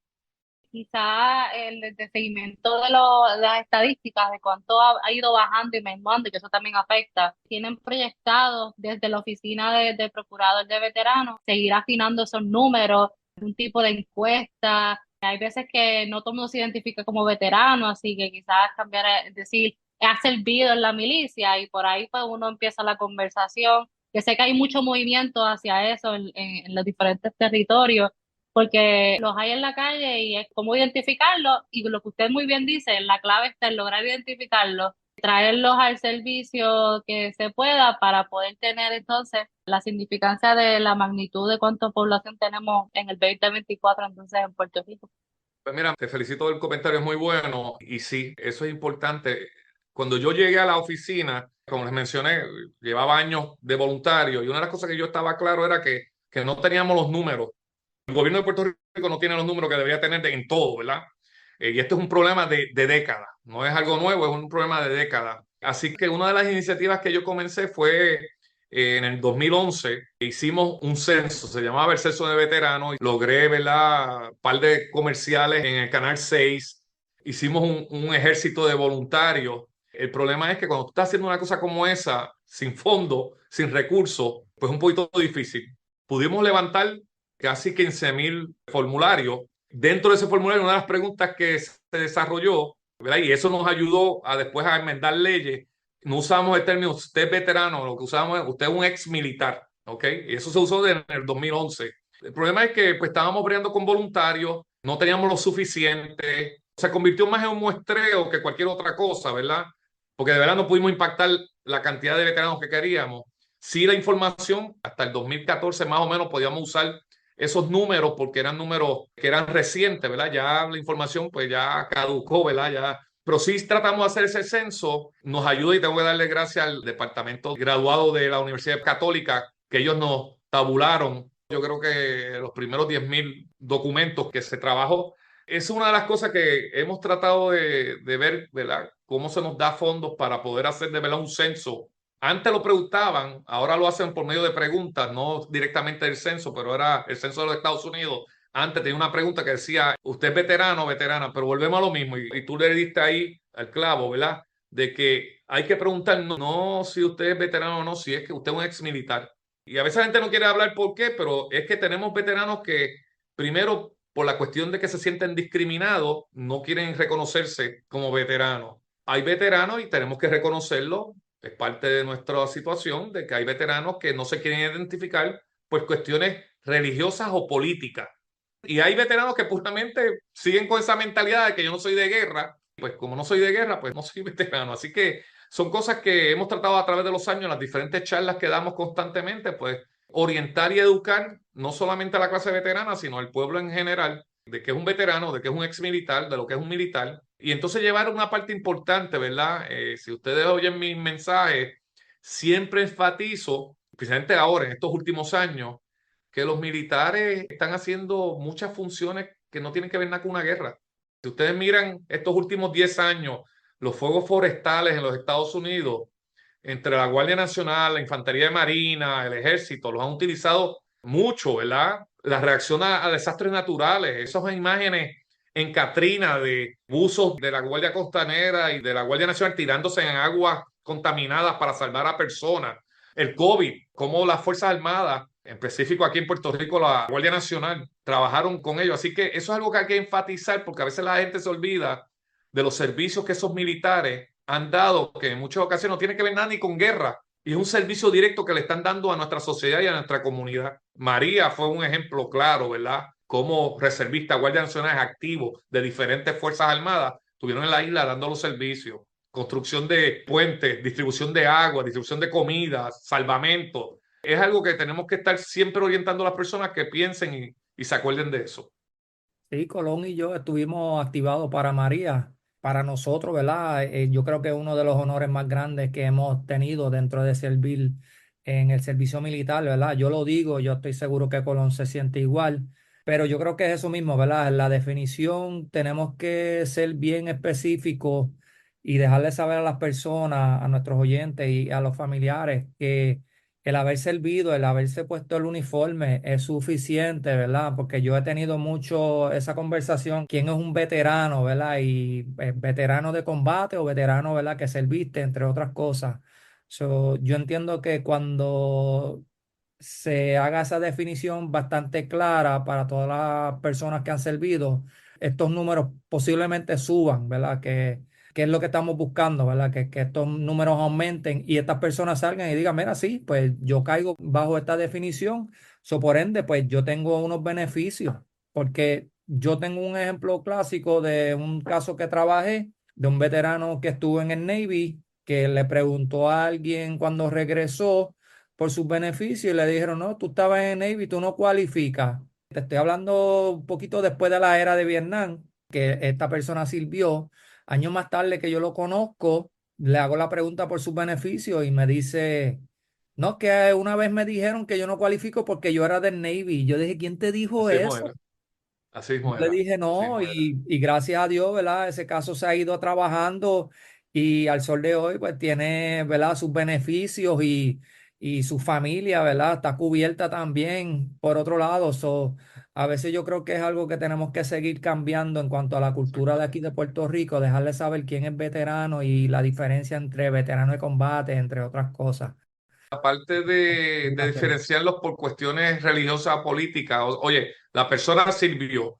Quizá el seguimiento de las estadísticas de cuánto ha ido bajando y menguando, y que eso también afecta. Tienen proyectado desde la oficina de procurador de veteranos seguir afinando esos números, un tipo de encuesta. Hay veces que no todo el mundo se identifica como veterano, así que quizás cambiar, es decir, ha servido en la milicia y por ahí pues uno empieza la conversación. Que sé que hay mucho movimiento hacia eso en los diferentes territorios porque los hay en la calle y es cómo identificarlos y lo que usted muy bien dice, la clave está en lograr identificarlos, traerlos al servicio que se pueda para poder tener entonces la significancia de la magnitud de cuánta población tenemos en el 2024 entonces en Puerto Rico. Pues mira, te felicito, el comentario es muy bueno y sí, eso es importante. Cuando yo llegué a la oficina, como les mencioné, llevaba años de voluntario y una de las cosas que yo estaba claro era que no teníamos los números. El gobierno de Puerto Rico no tiene los números que debería tener en todo, ¿verdad? Y esto es un problema de décadas, no es algo nuevo, es un problema de décadas. Así que una de las iniciativas que yo comencé fue en el 2011, hicimos un censo, se llamaba el Censo de Veteranos, y logré, ¿verdad?, un par de comerciales en el Canal 6, hicimos un ejército de voluntarios. El problema es que cuando tú estás haciendo una cosa como esa, sin fondo, sin recursos, pues es un poquito difícil. Pudimos levantar casi 15.000 formularios. Dentro de ese formulario, una de las preguntas que se desarrolló, ¿verdad?, y eso nos ayudó a después a enmendar leyes, no usamos el término usted es veterano, lo que usamos es usted es un ex militar, ¿ok? Y eso se usó en el 2011. El problema es que pues, estábamos peleando con voluntarios, no teníamos lo suficiente, se convirtió más en un muestreo que cualquier otra cosa, ¿verdad? Porque de verdad no pudimos impactar la cantidad de veteranos que queríamos. Sí, la información, hasta el 2014 más o menos podíamos usar esos números porque eran números que eran recientes, ¿verdad? Ya la información pues ya caducó, ¿verdad? Ya, pero sí tratamos de hacer ese censo, nos ayuda y tengo que darle gracias al departamento graduado de la Universidad Católica que ellos nos tabularon. Yo creo que los primeros 10.000 documentos que se trabajó es una de las cosas que hemos tratado de ver, ¿verdad? Cómo se nos da fondos para poder hacer de verdad un censo. Antes lo preguntaban, ahora lo hacen por medio de preguntas, no directamente del censo, pero era el censo de los Estados Unidos. Antes tenía una pregunta que decía, ¿usted es veterano o veterana? Pero volvemos a lo mismo y tú le diste ahí al clavo, ¿verdad? De que hay que preguntar no si usted es veterano o no, si es que usted es un ex militar. Y a veces la gente no quiere hablar por qué, pero es que tenemos veteranos que primero por la cuestión de que se sienten discriminados, no quieren reconocerse como veteranos. Hay veteranos y tenemos que reconocerlo, es parte de nuestra situación, de que hay veteranos que no se quieren identificar por cuestiones religiosas o políticas. Y hay veteranos que puramente siguen con esa mentalidad de que yo no soy de guerra, pues como no soy de guerra, pues no soy veterano. Así que son cosas que hemos tratado a través de los años, las diferentes charlas que damos constantemente, pues orientar y educar no solamente a la clase veterana, sino al pueblo en general, de que es un veterano, de que es un ex militar, de lo que es un militar. Y entonces llevar una parte importante, ¿verdad? Si ustedes oyen mis mensajes, siempre enfatizo, especialmente ahora, en estos últimos años, que los militares están haciendo muchas funciones que no tienen que ver nada con una guerra. Si ustedes miran estos últimos 10 años, los fuegos forestales en los Estados Unidos, entre la Guardia Nacional, la Infantería de Marina, el Ejército, los han utilizado mucho, ¿verdad? La reacción a desastres naturales, esas imágenes en Katrina de buzos de la Guardia Costanera y de la Guardia Nacional tirándose en aguas contaminadas para salvar a personas. El COVID, cómo las Fuerzas Armadas, en específico aquí en Puerto Rico, la Guardia Nacional, trabajaron con ellos. Así que eso es algo que hay que enfatizar porque a veces la gente se olvida de los servicios que esos militares han dado, que en muchas ocasiones no tiene que ver nada ni con guerra, y es un servicio directo que le están dando a nuestra sociedad y a nuestra comunidad. María fue un ejemplo claro, ¿verdad? Como reservista, guardias nacionales activos de diferentes fuerzas armadas estuvieron en la isla dando los servicios, construcción de puentes, distribución de agua, distribución de comida, salvamento. Es algo que tenemos que estar siempre orientando a las personas que piensen y se acuerden de eso. Sí, Colón y yo estuvimos activados para María. Para nosotros, ¿verdad? Yo creo que uno de los honores más grandes que hemos tenido dentro de servir en el servicio militar, ¿verdad? Yo lo digo, yo estoy seguro que Colón se siente igual, pero yo creo que es eso mismo, ¿verdad? En la definición tenemos que ser bien específicos y dejarle saber a las personas, a nuestros oyentes y a los familiares que el haber servido, el haberse puesto el uniforme es suficiente, ¿verdad? Porque yo he tenido mucho esa conversación, quién es un veterano, ¿verdad? Y veterano de combate o veterano, ¿verdad? Que serviste, entre otras cosas. So, yo entiendo que cuando se haga esa definición bastante clara para todas las personas que han servido, estos números posiblemente suban, ¿verdad? Que es lo que estamos buscando, ¿verdad? Que estos números aumenten y estas personas salgan y digan, mira, sí, pues yo caigo bajo esta definición, so por ende, pues yo tengo unos beneficios, porque yo tengo un ejemplo clásico de un caso que trabajé, de un veterano que estuvo en el Navy, que le preguntó a alguien cuando regresó por sus beneficios y le dijeron, no, tú estabas en el Navy, tú no cualificas. Te estoy hablando un poquito después de la era de Vietnam, que esta persona sirvió. Años más tarde que yo lo conozco, le hago la pregunta por sus beneficios y me dice, no, que una vez me dijeron que yo no cualifico porque yo era del Navy. Yo dije, ¿quién te dijo Así mismo eso? era, así Yo mismo le era, dije así no mismo era. y gracias a Dios, ¿verdad? Ese caso se ha ido trabajando y al sol de hoy pues tiene, ¿verdad? Sus beneficios y su familia, ¿verdad? Está cubierta también por otro lado. So, a veces yo creo que es algo que tenemos que seguir cambiando en cuanto a la cultura de aquí de Puerto Rico, dejarle saber quién es veterano y la diferencia entre veterano de combate, entre otras cosas. Aparte Hay que de hacerlo. diferenciarlos por cuestiones religiosas, políticas, oye, la persona sirvió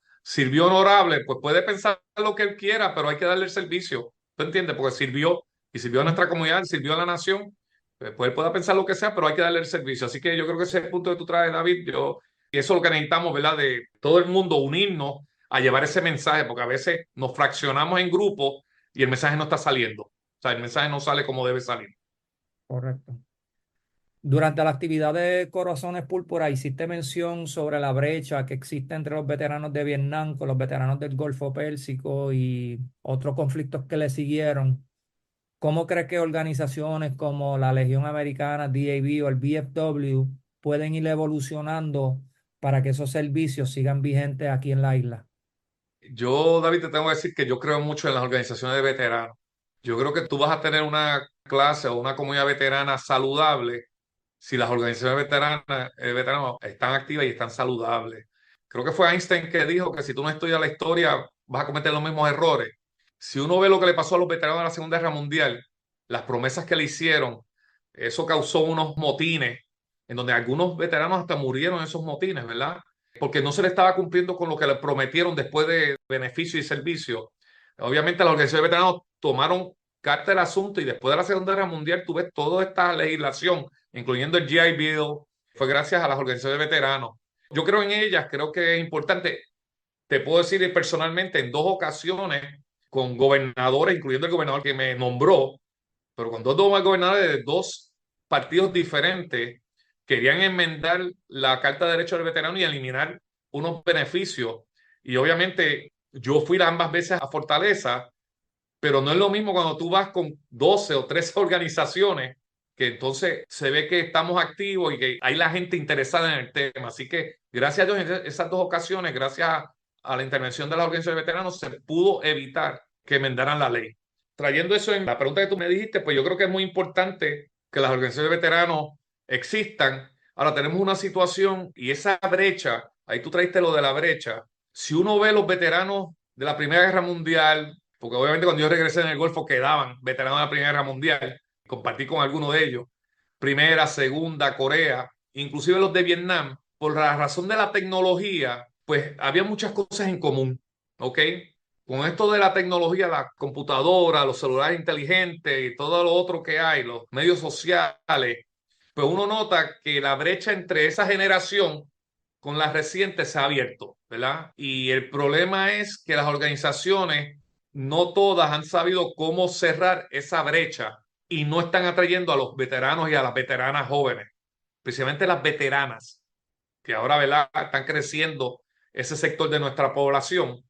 honorable, pues puede pensar lo que él quiera, pero hay que darle el servicio. ¿Tú entiendes? Porque sirvió y sirvió a nuestra comunidad, sirvió a la nación. Pues él pueda pensar lo que sea, pero hay que darle el servicio. Así que yo creo que ese es el punto que tú traes, David. Y eso es lo que necesitamos, ¿verdad? De todo el mundo unirnos a llevar ese mensaje, porque a veces nos fraccionamos en grupos y el mensaje no está saliendo. O sea, el mensaje no sale como debe salir. Correcto. Durante la actividad de Corazones Púrpura hiciste mención sobre la brecha que existe entre los veteranos de Vietnam con los veteranos del Golfo Pérsico y otros conflictos que le siguieron. ¿Cómo crees que organizaciones como la Legión Americana, DAV o el VFW pueden ir evolucionando para que esos servicios sigan vigentes aquí en la isla? Yo, David, te tengo que decir que yo creo mucho en las organizaciones de veteranos. Yo creo que tú vas a tener una clase o una comunidad veterana saludable si las organizaciones veteranas, veteranos están activas y están saludables. Creo que fue Einstein que dijo que si tú no estudias la historia vas a cometer los mismos errores. Si uno ve lo que le pasó a los veteranos de la Segunda Guerra Mundial, las promesas que le hicieron, eso causó unos motines en donde algunos veteranos hasta murieron en esos motines, ¿verdad? Porque no se le estaba cumpliendo con lo que le prometieron después de beneficio y servicio. Obviamente las organizaciones de veteranos tomaron carta del asunto y después de la Segunda Guerra Mundial tú ves toda esta legislación, incluyendo el GI Bill, fue gracias a las organizaciones de veteranos. Yo creo en ellas, creo que es importante. Te puedo decir personalmente en dos ocasiones con gobernadores, incluyendo el gobernador que me nombró, pero con dos gobernadores de dos partidos diferentes, querían enmendar la Carta de Derechos del Veterano y eliminar unos beneficios. Y obviamente yo fui ambas veces a Fortaleza, pero no es lo mismo cuando tú vas con 12 o 13 organizaciones, que entonces se ve que estamos activos y que hay la gente interesada en el tema. Así que gracias a Dios en esas dos ocasiones, gracias a la intervención de las organizaciones de veteranos, se pudo evitar que enmendaran la ley. Trayendo eso en la pregunta que tú me dijiste, pues yo creo que es muy importante que las organizaciones de veteranos existan. Ahora tenemos una situación y esa brecha, ahí tú traiste lo de la brecha. Si uno ve los veteranos de la Primera Guerra Mundial, porque obviamente cuando yo regresé en el Golfo quedaban veteranos de la Primera Guerra Mundial, compartí con algunos de ellos, Primera, Segunda, Corea, inclusive los de Vietnam, por la razón de la tecnología, pues había muchas cosas en común, ¿ok? Con esto de la tecnología, la computadora, los celulares inteligentes y todo lo otro que hay, los medios sociales, pues uno nota que la brecha entre esa generación con la reciente se ha abierto, ¿verdad? Y el problema es que las organizaciones, no todas han sabido cómo cerrar esa brecha y no están atrayendo a los veteranos y a las veteranas jóvenes, especialmente las veteranas, que ahora, ¿verdad?, están creciendo ese sector de nuestra población.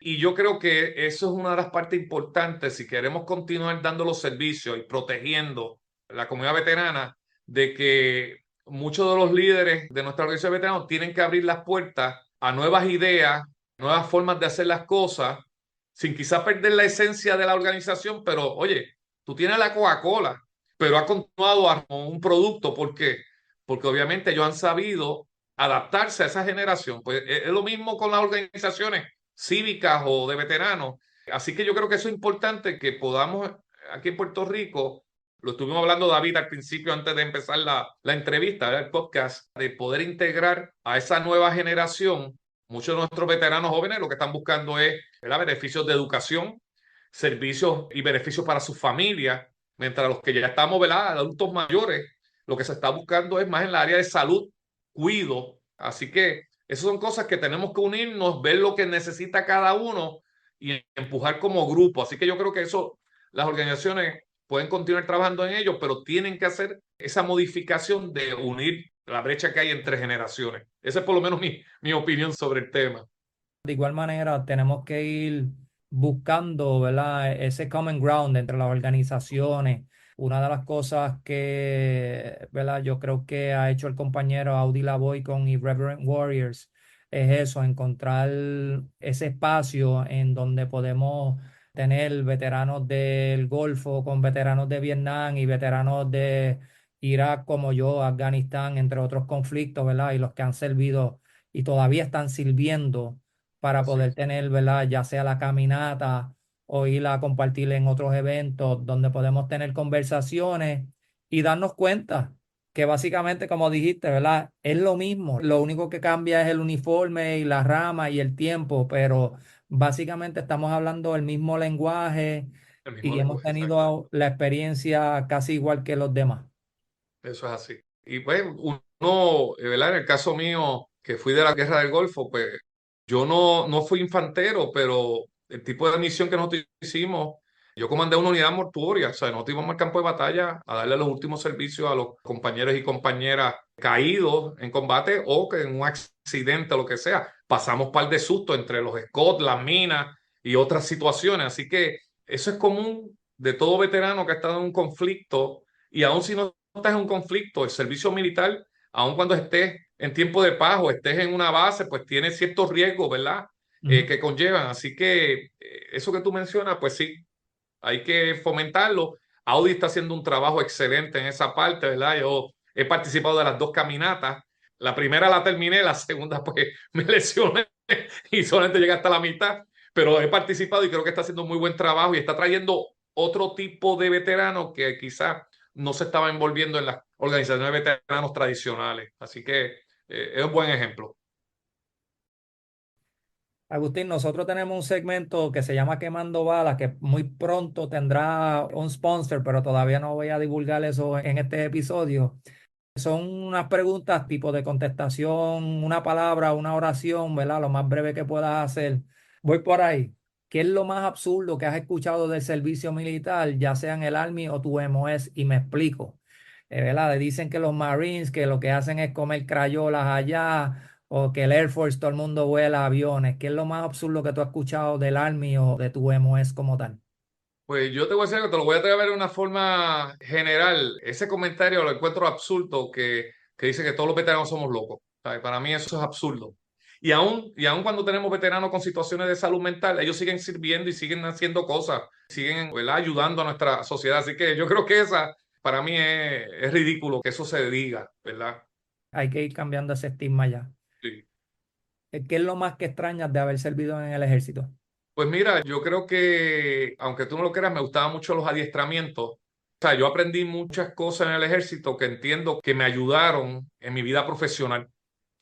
Y yo creo que eso es una de las partes importantes si queremos continuar dando los servicios y protegiendo la comunidad veterana, de que muchos de los líderes de nuestra organización de veteranos tienen que abrir las puertas a nuevas ideas, nuevas formas de hacer las cosas, sin quizá perder la esencia de la organización, pero oye, tú tienes la Coca-Cola, pero ha continuado a un producto. ¿Por qué? Porque obviamente ellos han sabido adaptarse a esa generación. Pues es lo mismo con las organizaciones cívicas o de veteranos. Así que yo creo que eso es importante que podamos aquí en Puerto Rico, lo estuvimos hablando David al principio antes de empezar la entrevista, el podcast, de poder integrar a esa nueva generación. Muchos de nuestros veteranos jóvenes lo que están buscando es, ¿verdad?, beneficios de educación, servicios y beneficios para sus familias, mientras los que ya estamos, ¿verdad?, adultos mayores, lo que se está buscando es más en la área de salud, cuido. Así que esas son cosas que tenemos que unirnos, ver lo que necesita cada uno y empujar como grupo. Así que yo creo que eso, las organizaciones pueden continuar trabajando en ello, pero tienen que hacer esa modificación de unir la brecha que hay entre generaciones. Esa es por lo menos mi opinión sobre el tema. De igual manera, tenemos que ir buscando, ¿verdad? Ese common ground entre las organizaciones. Una de las cosas que, ¿verdad?, yo creo que ha hecho el compañero Audi Lavoy con Irreverent Warriors es eso, encontrar ese espacio en donde podemos tener veteranos del Golfo con veteranos de Vietnam y veteranos de Irak como yo, Afganistán, entre otros conflictos, ¿verdad? Y los que han servido y todavía están sirviendo para Así poder es. tener, ¿verdad?, ya sea la caminata o ir a compartir en otros eventos donde podemos tener conversaciones y darnos cuenta que básicamente, como dijiste, ¿verdad?, es lo mismo. Lo único que cambia es el uniforme y la rama y el tiempo, pero básicamente estamos hablando el mismo lenguaje El mismo y hemos lenguaje, exacto. tenido la experiencia casi igual que los demás. Eso es así. Y pues uno, ¿verdad? En el caso mío, que fui de la Guerra del Golfo, pues yo no fui infantero, pero el tipo de misión que nosotros hicimos, yo comandé una unidad mortuoria, o sea, nosotros íbamos al campo de batalla a darle los últimos servicios a los compañeros y compañeras caídos en combate o que en un accidente o lo que sea. Pasamos par de sustos entre los Scott, las minas y otras situaciones. Así que eso es común de todo veterano que ha estado en un conflicto, y aún si no estás en un conflicto, el servicio militar, aun cuando estés en tiempo de paz o estés en una base, pues tiene ciertos riesgos, ¿verdad? Ujú. Que conllevan. Así que eso que tú mencionas, pues sí, hay que fomentarlo. Audi está haciendo un trabajo excelente en esa parte, ¿verdad? Yo he participado de las dos caminatas. La primera la terminé, la segunda pues me lesioné y solamente llegué hasta la mitad, pero he participado y creo que está haciendo un muy buen trabajo y está trayendo otro tipo de veteranos que quizás no se estaba envolviendo en las organizaciones de veteranos tradicionales. Así que es un buen ejemplo. Agustín, nosotros tenemos un segmento que se llama Quemando Balas, que muy pronto tendrá un sponsor, pero todavía no voy a divulgar eso en este episodio. Son unas preguntas tipo de contestación, una palabra, una oración, ¿verdad? Lo más breve que puedas hacer. Voy por ahí. ¿Qué es lo más absurdo que has escuchado del servicio militar, ya sea en el Army o tu MOS? Y me explico. ¿Verdad? Dicen que los Marines que lo que hacen es comer crayolas allá o que el Air Force todo el mundo vuela aviones. ¿Qué es lo más absurdo que tú has escuchado del Army o de tu MOS como tal? Pues yo te voy a decir que te lo voy a traer de una forma general. Ese comentario lo encuentro absurdo, que dice que todos los veteranos somos locos. ¿Sabes? Para mí eso es absurdo. y aún cuando tenemos veteranos con situaciones de salud mental, ellos siguen sirviendo y siguen haciendo cosas, siguen, ¿verdad?, ayudando a nuestra sociedad. Así que yo creo que para mí es ridículo que eso se diga, ¿verdad? Hay que ir cambiando ese estigma ya. Sí. ¿Qué es lo más que extrañas de haber servido en el ejército? Pues mira, yo creo que, aunque tú no lo creas, me gustaban mucho los adiestramientos. O sea, yo aprendí muchas cosas en el ejército que entiendo que me ayudaron en mi vida profesional,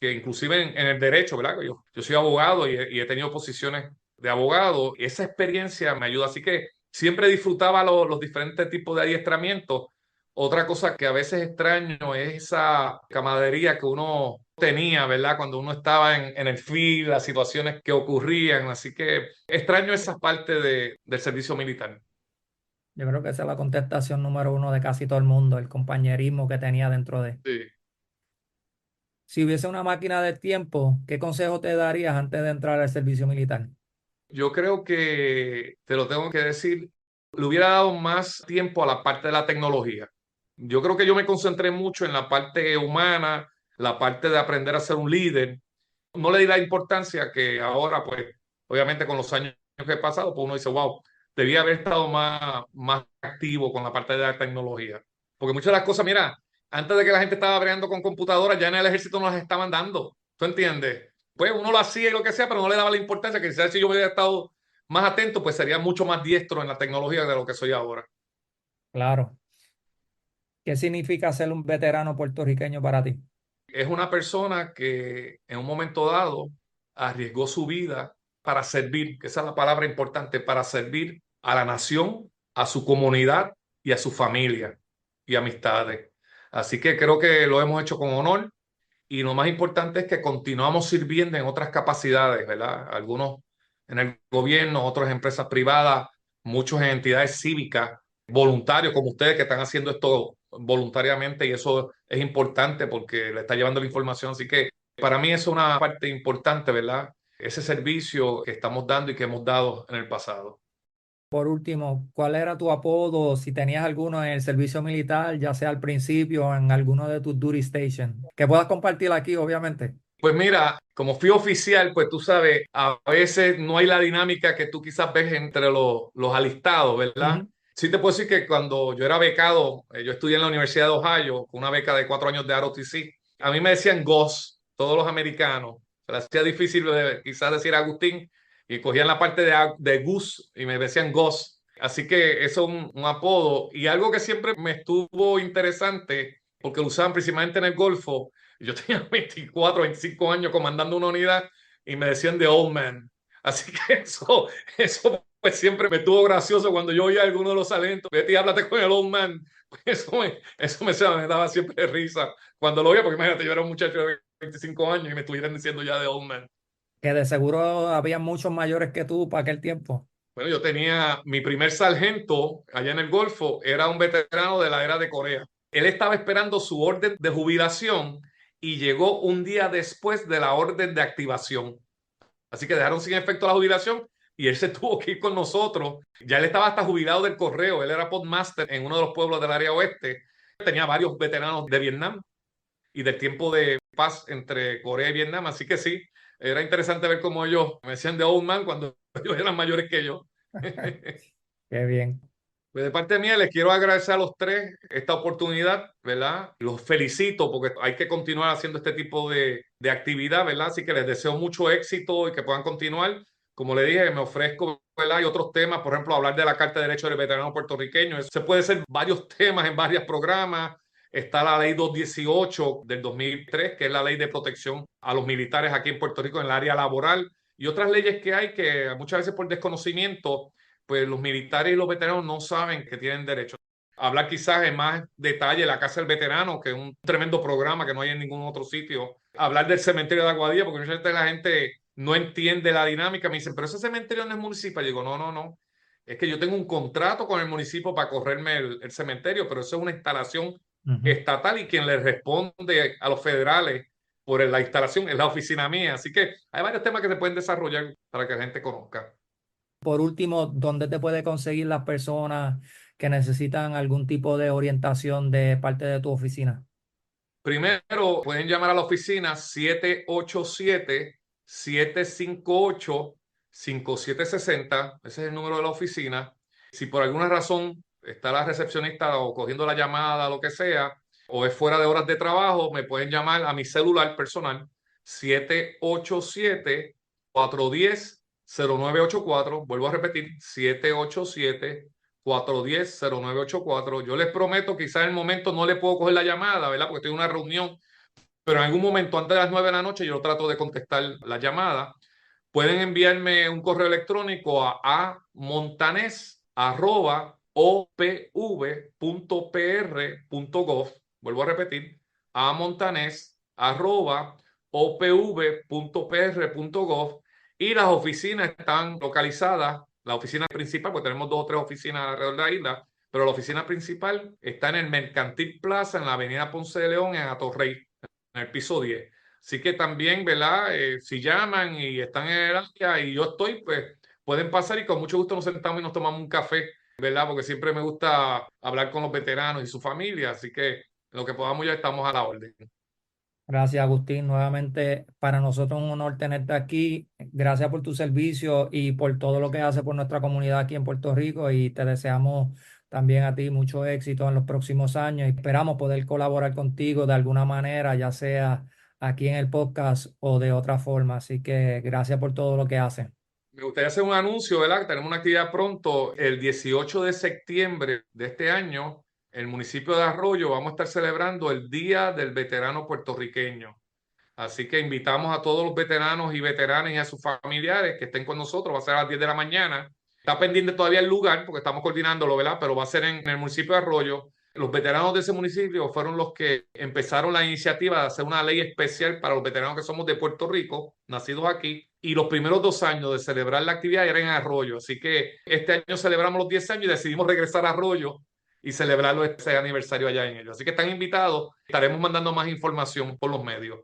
que inclusive en el derecho, ¿verdad? Yo soy abogado y he tenido posiciones de abogado. Esa experiencia me ayuda. Así que siempre disfrutaba los diferentes tipos de adiestramientos. Otra cosa que a veces extraño es esa camaradería que uno tenía, ¿verdad? Cuando uno estaba en el field, las situaciones que ocurrían. Así que extraño esa parte del servicio militar. Yo creo que esa es la contestación número uno de casi todo el mundo, el compañerismo que tenía dentro de. Sí. Si hubiese una máquina del tiempo, ¿qué consejo te darías antes de entrar al servicio militar? Yo creo que, te lo tengo que decir, le hubiera dado más tiempo a la parte de la tecnología. Yo creo que yo me concentré mucho en la parte humana, la parte de aprender a ser un líder. No le di la importancia que ahora, pues, obviamente con los años que he pasado, pues uno dice, wow, debía haber estado más activo con la parte de la tecnología. Porque muchas de las cosas, mira, antes de que la gente estaba bregando con computadoras, ya en el ejército nos las estaban dando. ¿Tú entiendes? Pues uno lo hacía y lo que sea, pero no le daba la importancia que quizás si yo hubiera estado más atento, pues sería mucho más diestro en la tecnología de lo que soy ahora. Claro. ¿Qué significa ser un veterano puertorriqueño para ti? Es una persona que en un momento dado arriesgó su vida para servir, que esa es la palabra importante, para servir a la nación, a su comunidad y a su familia y amistades. Así que creo que lo hemos hecho con honor y lo más importante es que continuamos sirviendo en otras capacidades, ¿verdad? Algunos en el gobierno, otros en empresas privadas, muchos en entidades cívicas, voluntarios como ustedes que están haciendo esto voluntariamente y eso es importante porque le está llevando la información. Así que para mí eso es una parte importante, ¿verdad? Ese servicio que estamos dando y que hemos dado en el pasado. Por último, ¿cuál era tu apodo, si tenías alguno en el servicio militar, ya sea al principio o en alguno de tus duty stations? Que puedas compartir aquí, obviamente. Pues mira, como fui oficial, pues tú sabes, a veces no hay la dinámica que tú quizás ves entre los alistados, ¿verdad? Ujú. Sí te puedo decir que cuando yo era becado, yo estudié en la Universidad de Ohio, con una beca de 4 años de ROTC, a mí me decían Gus, todos los americanos. Se les hacía difícil quizás decir Agustín y cogían la parte de Gus y me decían Gus. Así que eso es un apodo y algo que siempre me estuvo interesante porque lo usaban principalmente en el Golfo. Yo tenía 24, 25 años comandando una unidad y me decían The Old Man. Así que eso pues siempre me estuvo gracioso cuando yo oía alguno de los talentos. Vete y háblate con el Old Man. Pues me daba siempre risa cuando lo oía, porque imagínate, yo era un muchacho de 25 años y me estuvieran diciendo ya The Old Man. Que de seguro había muchos mayores que tú para aquel tiempo. Bueno, yo tenía mi primer sargento allá en el Golfo, era un veterano de la era de Corea. Él estaba esperando su orden de jubilación y llegó un día después de la orden de activación. Así que dejaron sin efecto la jubilación y él se tuvo que ir con nosotros. Ya él estaba hasta jubilado del correo, él era postmaster en uno de los pueblos del área oeste. Tenía varios veteranos de Vietnam y del tiempo de paz entre Corea y Vietnam. Así que sí, era interesante ver cómo ellos me decían de old man cuando ellos eran mayores que yo. Qué bien. Pues de parte mía les quiero agradecer a los tres esta oportunidad, ¿verdad? Los felicito porque hay que continuar haciendo este tipo de actividad, ¿verdad? Así que les deseo mucho éxito y que puedan continuar. Como le dije, me ofrezco, ¿verdad? Y otros temas, por ejemplo, hablar de la Carta de Derechos del Veterano Puertorriqueño. Se puede ser varios temas en varios programas. Está la Ley 218 del 2003, que es la ley de protección a los militares aquí en Puerto Rico en el área laboral. Y otras leyes que hay que muchas veces por desconocimiento pues los militares y los veteranos no saben que tienen derecho. Hablar quizás en más detalle de la Casa del Veterano, que es un tremendo programa que no hay en ningún otro sitio. Hablar del cementerio de Aguadilla, porque muchas veces la gente no entiende la dinámica. Me dicen, pero ese cementerio no es municipal. Y digo, no, no, no. Es que yo tengo un contrato con el municipio para correrme el cementerio, pero eso es una instalación Ujú. estatal y quien le responde a los federales por la instalación es la oficina mía. Así que hay varios temas que se pueden desarrollar para que la gente conozca. Por último, ¿dónde te puede conseguir las personas que necesitan algún tipo de orientación de parte de tu oficina? Primero, pueden llamar a la oficina 787 758-5760. Ese es el número de la oficina. Si por alguna razón está la recepcionista o cogiendo la llamada, lo que sea, o es fuera de horas de trabajo, me pueden llamar a mi celular personal 787-410-0984. Vuelvo a repetir, 787-410-0984. Yo les prometo, quizás en el momento no le puedo coger la llamada, ¿verdad? Porque estoy en una reunión, pero en algún momento antes de las 9 de la noche yo trato de contestar la llamada. Pueden enviarme un correo electrónico a montanes@opv.pr.gov. Vuelvo a repetir, a montanes@opv.pr.gov. Y las oficinas están localizadas, la oficina principal, pues tenemos 2 o 3 oficinas alrededor de la isla, pero la oficina principal está en el Mercantil Plaza, en la avenida Ponce de León, en Atorrey, en el piso 10. Así que también, ¿verdad? Si llaman y están en el área y yo estoy, pues pueden pasar y con mucho gusto nos sentamos y nos tomamos un café, ¿verdad? Porque siempre me gusta hablar con los veteranos y su familia, así que lo que podamos ya estamos a la orden. Gracias, Agustín. Nuevamente, para nosotros es un honor tenerte aquí. Gracias por tu servicio y por todo lo que haces por nuestra comunidad aquí en Puerto Rico y te deseamos también a ti mucho éxito en los próximos años y esperamos poder colaborar contigo de alguna manera, ya sea aquí en el podcast o de otra forma. Así que gracias por todo lo que haces. Me gustaría hacer un anuncio, ¿verdad? Que tenemos una actividad pronto, el 18 de septiembre de este año, el municipio de Arroyo, vamos a estar celebrando el Día del Veterano Puertorriqueño. Así que invitamos a todos los veteranos y veteranas y a sus familiares que estén con nosotros. Va a ser a las 10 de la mañana. Está pendiente todavía el lugar porque estamos coordinándolo, ¿verdad? Pero va a ser en el municipio de Arroyo. Los veteranos de ese municipio fueron los que empezaron la iniciativa de hacer una ley especial para los veteranos que somos de Puerto Rico, nacidos aquí. Y los primeros 2 años de celebrar la actividad eran en Arroyo. Así que este año celebramos los 10 años y decidimos regresar a Arroyo y celebrarlo ese aniversario allá en ellos. Así que están invitados. Estaremos mandando más información por los medios.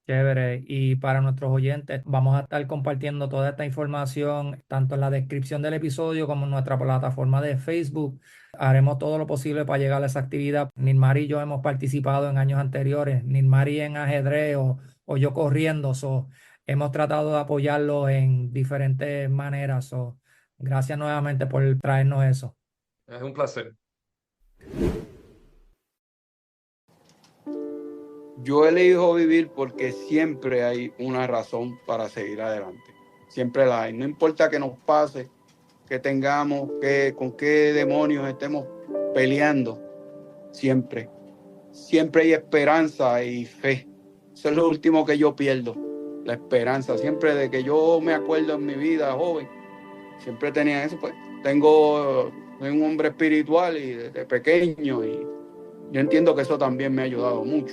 Chévere. Y para nuestros oyentes, vamos a estar compartiendo toda esta información tanto en la descripción del episodio como en nuestra plataforma de Facebook. Haremos todo lo posible para llegar a esa actividad. Nilmar y yo hemos participado en años anteriores, Nilmar en ajedrez o yo corriendo. Hemos tratado de apoyarlo en diferentes maneras. Gracias nuevamente por traernos eso. Es un placer. Yo elijo vivir porque siempre hay una razón para seguir adelante. Siempre la hay. No importa qué nos pase, que tengamos, con qué demonios estemos peleando. Siempre hay esperanza y fe. Eso es lo último que yo pierdo. La esperanza. Siempre de que yo me acuerdo en mi vida joven, siempre tenía eso. Pues soy un hombre espiritual y desde pequeño y yo entiendo que eso también me ha ayudado mucho.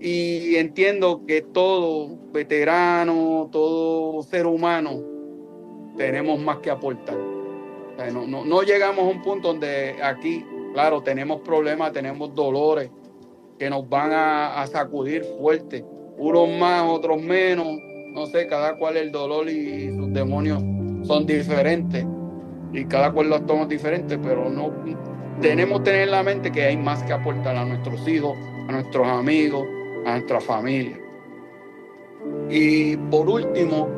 Y entiendo que todo veterano, todo ser humano, tenemos más que aportar. O sea, no llegamos a un punto donde aquí, claro, tenemos problemas, tenemos dolores que nos van a sacudir fuerte. Unos más, otros menos. No sé, cada cual el dolor y sus demonios son diferentes. Y cada cual los toma diferentes, pero no tenemos que tener en la mente que hay más que aportar a nuestros hijos, a nuestros amigos, a nuestra familia. Y por último,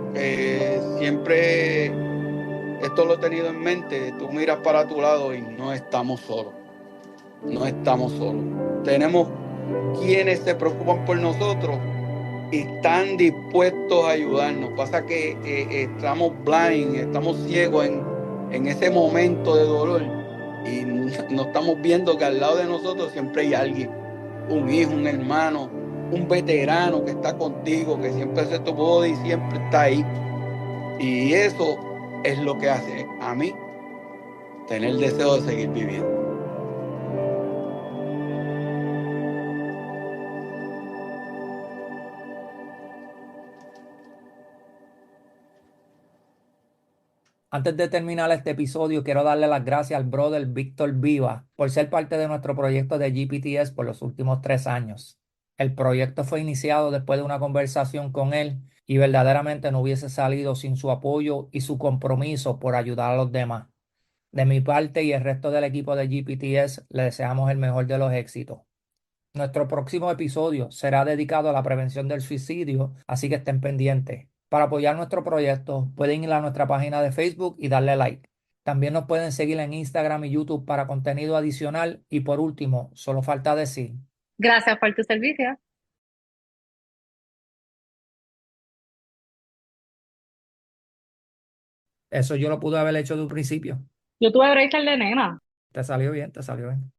siempre esto lo he tenido en mente, tú miras para tu lado y no estamos solos. No estamos solos. Tenemos quienes se preocupan por nosotros y están dispuestos a ayudarnos. Pasa que estamos blind, estamos ciegos en ese momento de dolor y no estamos viendo que al lado de nosotros siempre hay alguien, un hijo, un hermano, un veterano que está contigo, que siempre se topó y siempre está ahí. Y eso es lo que hace a mí tener el deseo de seguir viviendo. Antes de terminar este episodio, quiero darle las gracias al brother Víctor Viva por ser parte de nuestro proyecto de GPTS por los últimos 3 años. El proyecto fue iniciado después de una conversación con él y verdaderamente no hubiese salido sin su apoyo y su compromiso por ayudar a los demás. De mi parte y el resto del equipo de GPTS, le deseamos el mejor de los éxitos. Nuestro próximo episodio será dedicado a la prevención del suicidio, así que estén pendientes. Para apoyar nuestro proyecto, pueden ir a nuestra página de Facebook y darle like. También nos pueden seguir en Instagram y YouTube para contenido adicional. Y por último, solo falta decir, Gracias por tu servicio. eso yo lo pude haber hecho de un principio. Yo tuve break de nena. Te salió bien, te salió bien.